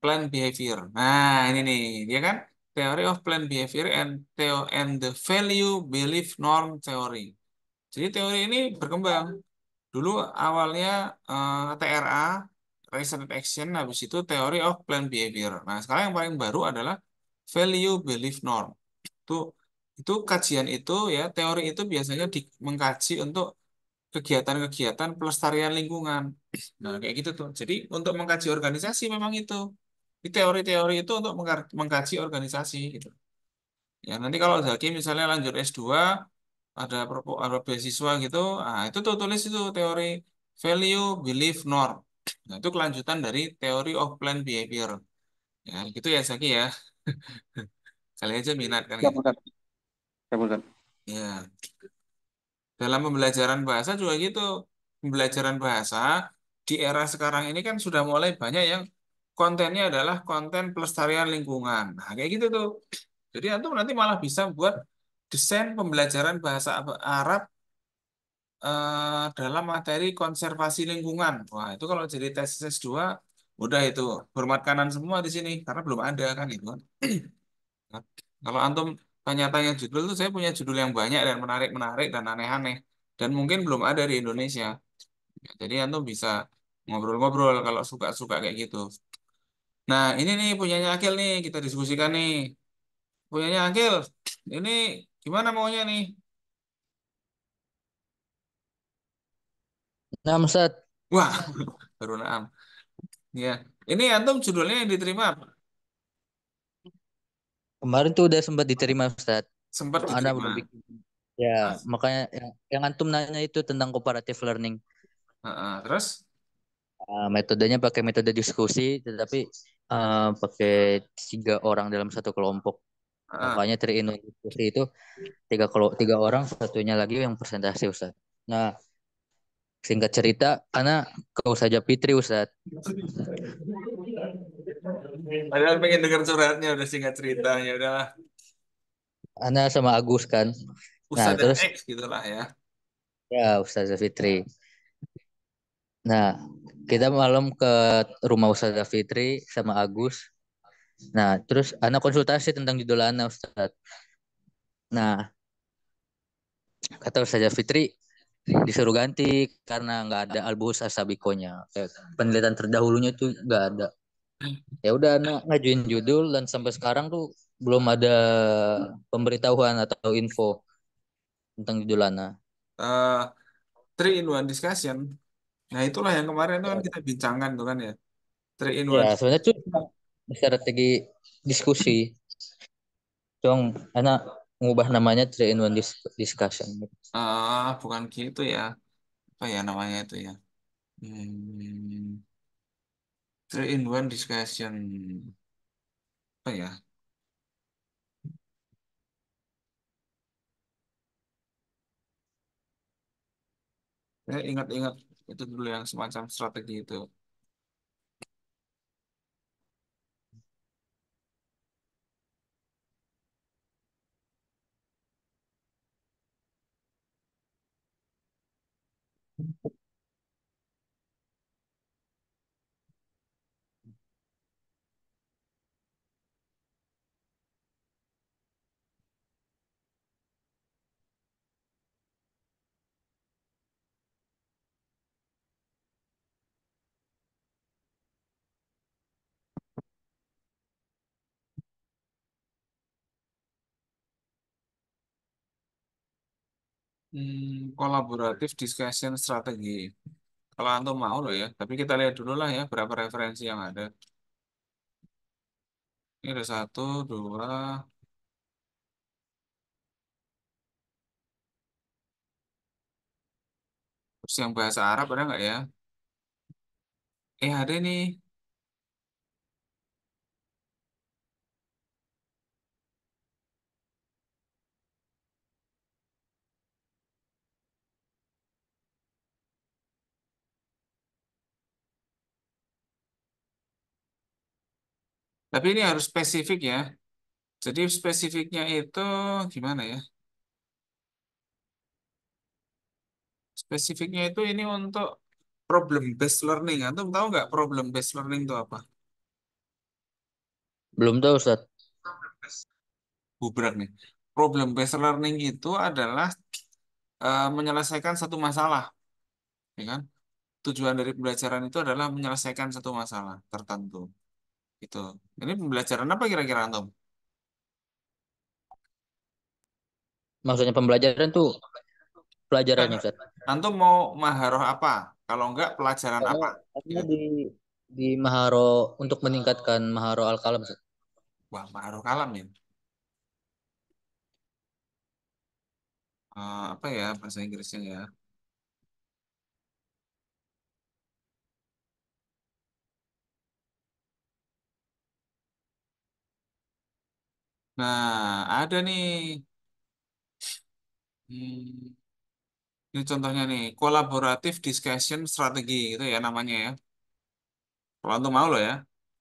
plan behavior. Nah, ini nih, dia kan theory of plan behavior and the value, belief, norm, theory. Jadi teori ini berkembang. Dulu awalnya TRA, Reasoned Action, habis itu Theory of Plan Behavior. Nah, sekarang yang paling baru adalah Value, Belief, Norm. Itu, itu kajian itu ya, teori itu biasanya mengkaji untuk kegiatan-kegiatan pelestarian lingkungan. Nah, kayak gitu tuh. Jadi untuk mengkaji organisasi memang itu. Di teori-teori itu untuk mengkaji organisasi gitu. Ya, nanti kalau Zaki misalnya lanjut S2, ada beasiswa gitu, nah itu tuh tulis itu teori value, belief, norm. Nah, itu kelanjutan dari teori of plan behavior. Ya, gitu ya Zaki ya. Kali aja minat kan Siap, gitu. Ustaz. Siap, Ustaz. Ya, dalam pembelajaran bahasa juga gitu. Pembelajaran bahasa di era sekarang ini kan sudah mulai banyak yang kontennya adalah konten pelestarian lingkungan. Nah, kayak gitu tuh. Jadi antum nanti malah bisa buat desain pembelajaran bahasa Arab dalam materi konservasi lingkungan. Wah, itu kalau jadi tesis S2, udah itu hormat kanan semua di sini karena belum ada kan itu kan. Nah, kalau antum tanya-tanya judul tuh saya punya judul yang banyak dan menarik-menarik dan aneh-aneh dan mungkin belum ada di Indonesia. Ya, jadi antum bisa ngobrol-ngobrol kalau suka-suka kayak gitu. Nah, ini nih punyanya Akil nih, kita diskusikan nih. Punyanya Akil, ini gimana maunya nih? Nah, Ustaz, Wah, baru naam. Ya, ini antum judulnya yang diterima apa? kemarin tuh udah sempat diterima Ustaz. Sempat Ana diterima. udah bikin. Ya, makanya yang antum nanya itu tentang cooperative learning. Terus, Metodenya pakai metode diskusi, tetapi pakai 3 orang dalam satu kelompok. heeh. Makanya three-in-one diskusi itu 3 orang, satunya lagi yang presentasi Ustaz. Nah, singkat cerita, Ana ke Ustazah Fitri Ustaz. Padahal pengen dengar curhatnya udah singkat ceritanya udahlah Ana sama Agus kan. Nah, Ustadz terus X gitulah ya. Ya, Ustazah Fitri. Nah, kita malam ke rumah Ustazah Fitri sama Agus. Nah, terus Ana konsultasi tentang judul Ana, Ustaz. Nah, kata Ustazah Fitri disuruh ganti karena nggak ada Albus Asabikonya. Kayak penelitian terdahulunya tuh nggak ada. Ya udah Ana ngajuin judul dan sampai sekarang tuh belum ada pemberitahuan atau info tentang judul Ana. Eh, Three in one discussion. Nah, itulah yang kemarin itu kan kita bincangkan tuh kan ya. Three in Ya, one. sebenarnya tuh strategi diskusi. Cuma Ana ngubah namanya three in one discussion. Bukan gitu ya. Apa ya namanya itu ya? Hmm, three in one discussion. Apa ya? Saya ingat-ingat itu dulu yang semacam strategi itu. Kolaboratif discussion strategi. Kalau antum mau loh ya, tapi kita lihat dulu lah ya berapa referensi yang ada. Ini ada satu, dua, terus yang bahasa Arab ada nggak ya? Ada nih. Tapi ini harus spesifik ya. Jadi spesifiknya itu gimana ya? Spesifiknya itu ini untuk problem based learning. Antum tahu nggak problem based learning itu apa? Belum tahu Ustaz. Bubrak nih. Problem based learning itu adalah menyelesaikan satu masalah, ya kan? Tujuan dari pembelajaran itu adalah menyelesaikan satu masalah tertentu. Itu. Ini pembelajaran apa kira-kira antum? Maksudnya pembelajaran tuh pelajarannya Enggak. Ustaz. Antum mau maharoh apa? Kalau enggak pelajaran Karena apa? karena Gitu. di Maharo untuk meningkatkan Maharo Al-Kalam Ustaz. Wah, maharoh kalam ya. Apa ya bahasa Inggrisnya ya? Nah, ada nih. Hmm, ini contohnya nih, kolaboratif discussion strategi gitu ya namanya ya. Kalau antum mau loh ya,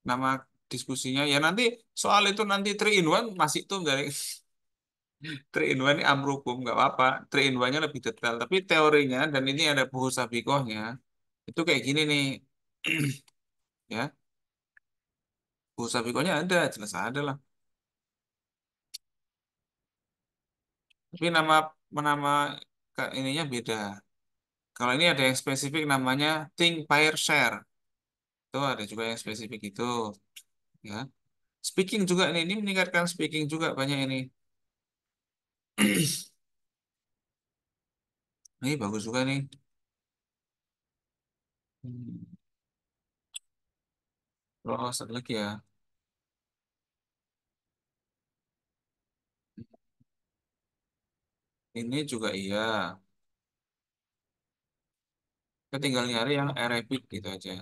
nama diskusinya ya nanti soal itu nanti three in one masih tuh dari three in one ini amrukum nggak apa-apa. Three in one-nya lebih detail, tapi teorinya dan ini ada buku sabikohnya itu kayak gini nih, ya. Buku sabikohnya ada, jelas ada lah. Tapi nama ininya beda. Kalau ini ada yang spesifik namanya think, pair, share. Itu ada juga yang spesifik itu, ya. Speaking juga ini meningkatkan speaking juga banyak ini. Ini bagus juga nih. Hmm. Terus satu lagi ya. Ini juga iya. Kita tinggal nyari yang Arabic gitu aja.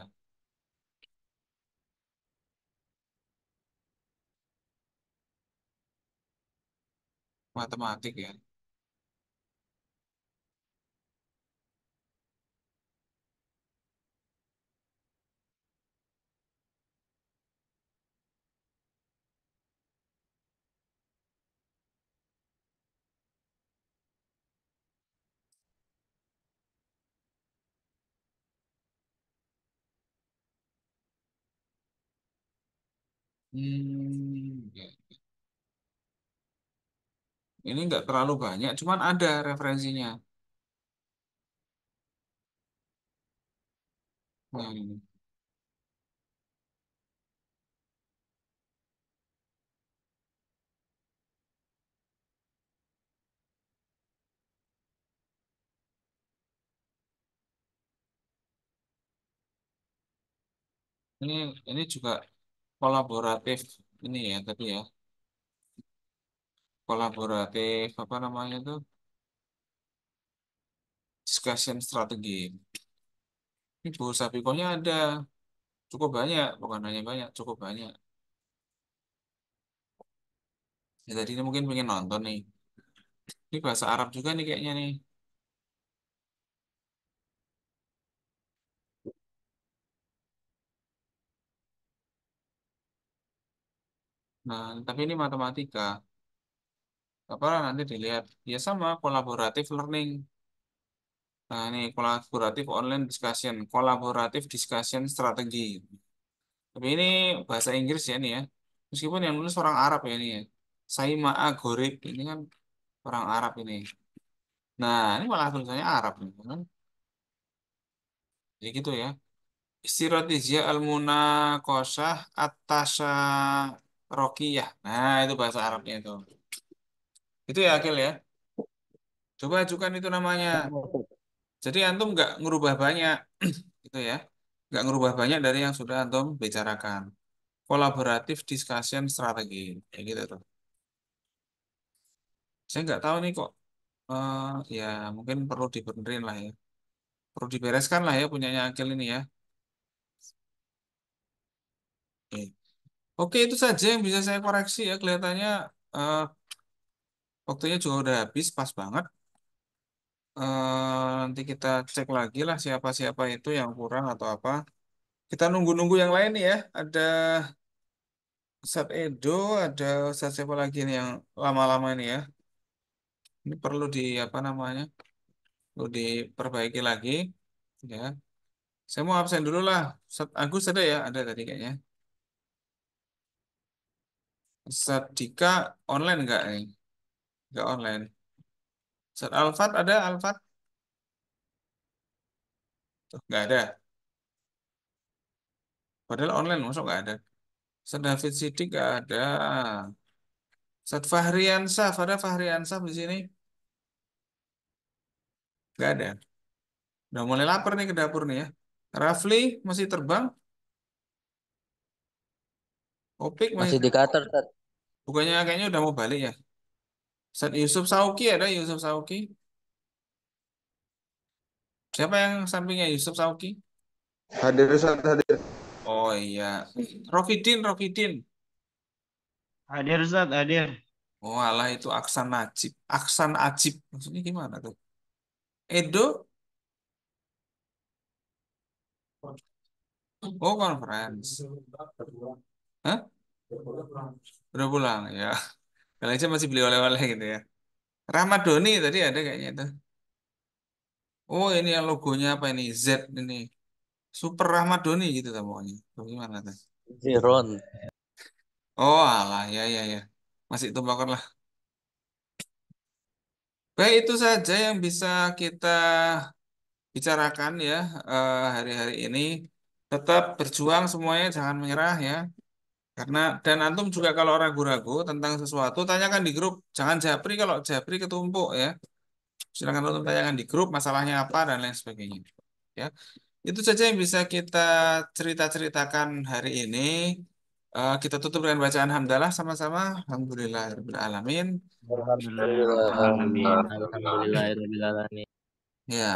Matematik ya. Ya. Ini nggak terlalu banyak, cuman ada referensinya. Nah, ini ini juga kolaboratif ini ya tadi ya. Kolaboratif apa namanya tuh? Discussion strategi. Ini buku Sapikonya ada cukup banyak, bukan hanya banyak, cukup banyak. Ya tadi ini mungkin pengen nonton nih. Ini bahasa Arab juga nih kayaknya nih. Nah, tapi ini matematika. Apa nanti dilihat. Ya sama, kolaboratif learning. Nah, ini kolaboratif online discussion, kolaboratif discussion strategi. Tapi ini bahasa Inggris ya nih ya. Meskipun yang nulis orang Arab ya ini ya. Saima Agorib ini kan orang Arab ini. Nah, ini malah tulisannya Arab nih, kan? Jadi gitu ya. Istiratijya al-munaqashah at-tasharokiyah. Nah, itu bahasa Arabnya itu. Itu ya Akil ya. Coba ajukan itu namanya. Jadi antum nggak ngerubah banyak, gitu ya. Nggak ngerubah banyak dari yang sudah antum bicarakan. Kolaboratif discussion strategi, kayak gitu tuh. Saya nggak tahu nih kok. Ya mungkin perlu dibenerin lah ya. Perlu dibereskan lah ya punyanya Akil ini ya. Oke. Oke, itu saja yang bisa saya koreksi ya. Kelihatannya eh, waktunya juga udah habis, pas banget. Nanti kita cek lagi lah siapa-siapa itu yang kurang atau apa. Kita nunggu-nunggu yang lain nih ya. Ada Ustadz Edo, ada Ustadz siapa lagi nih yang lama-lama ini ya. Ini perlu di apa namanya? Perlu diperbaiki lagi ya. Saya mau absen dulu lah. Ustadz Agus ada ya? Ada tadi kayaknya. Ustadz Dika online nggak nih? Nggak online. Ustadz Alfat ada? Alfat? Tuh, nggak ada. Padahal online, masuk nggak ada. Ustadz David Sidik nggak ada. Ustadz Fahriansah, ada Fahriansah di sini? Nggak ada. Udah mulai lapar nih ke dapur nih ya. Rafli masih terbang? Opik masih Masih di terbang? Qatar, Tat. Bukannya kayaknya udah mau balik ya? Ustadz Yusuf Sauki ada Yusuf Sauki? Siapa yang sampingnya Yusuf Sauki? Hadir Ustaz, hadir. Oh iya. Rofidin, Rofidin. Hadir Ustaz, hadir. Oh alah itu Aksan Najib. Aksan Ajib. Maksudnya gimana tuh? Edo? Oh conference. Hah? Udah pulang ya. Kali aja masih beli oleh-oleh gitu ya. Rahmat Doni tadi ada kayaknya itu. Oh ini yang logonya apa ini? Z ini. Super Rahmat Doni gitu kan pokoknya. Tuh, gimana tuh? Ziron. Oh alah ya ya ya. Masih tumbakan lah. Baik itu saja yang bisa kita bicarakan ya hari-hari ini. Tetap berjuang semuanya, jangan menyerah ya. Karena dan antum juga kalau ragu-ragu tentang sesuatu, tanyakan di grup. Jangan japri kalau japri ketumpuk ya. Silakan antum tanyakan di grup masalahnya apa dan lain sebagainya. Ya, itu saja yang bisa kita cerita-ceritakan hari ini. Kita tutup dengan bacaan hamdalah sama-sama. Alhamdulillahirrahmanirrahim. Alhamdulillah, Rabbil Alamin. Alhamdulillah. Ya.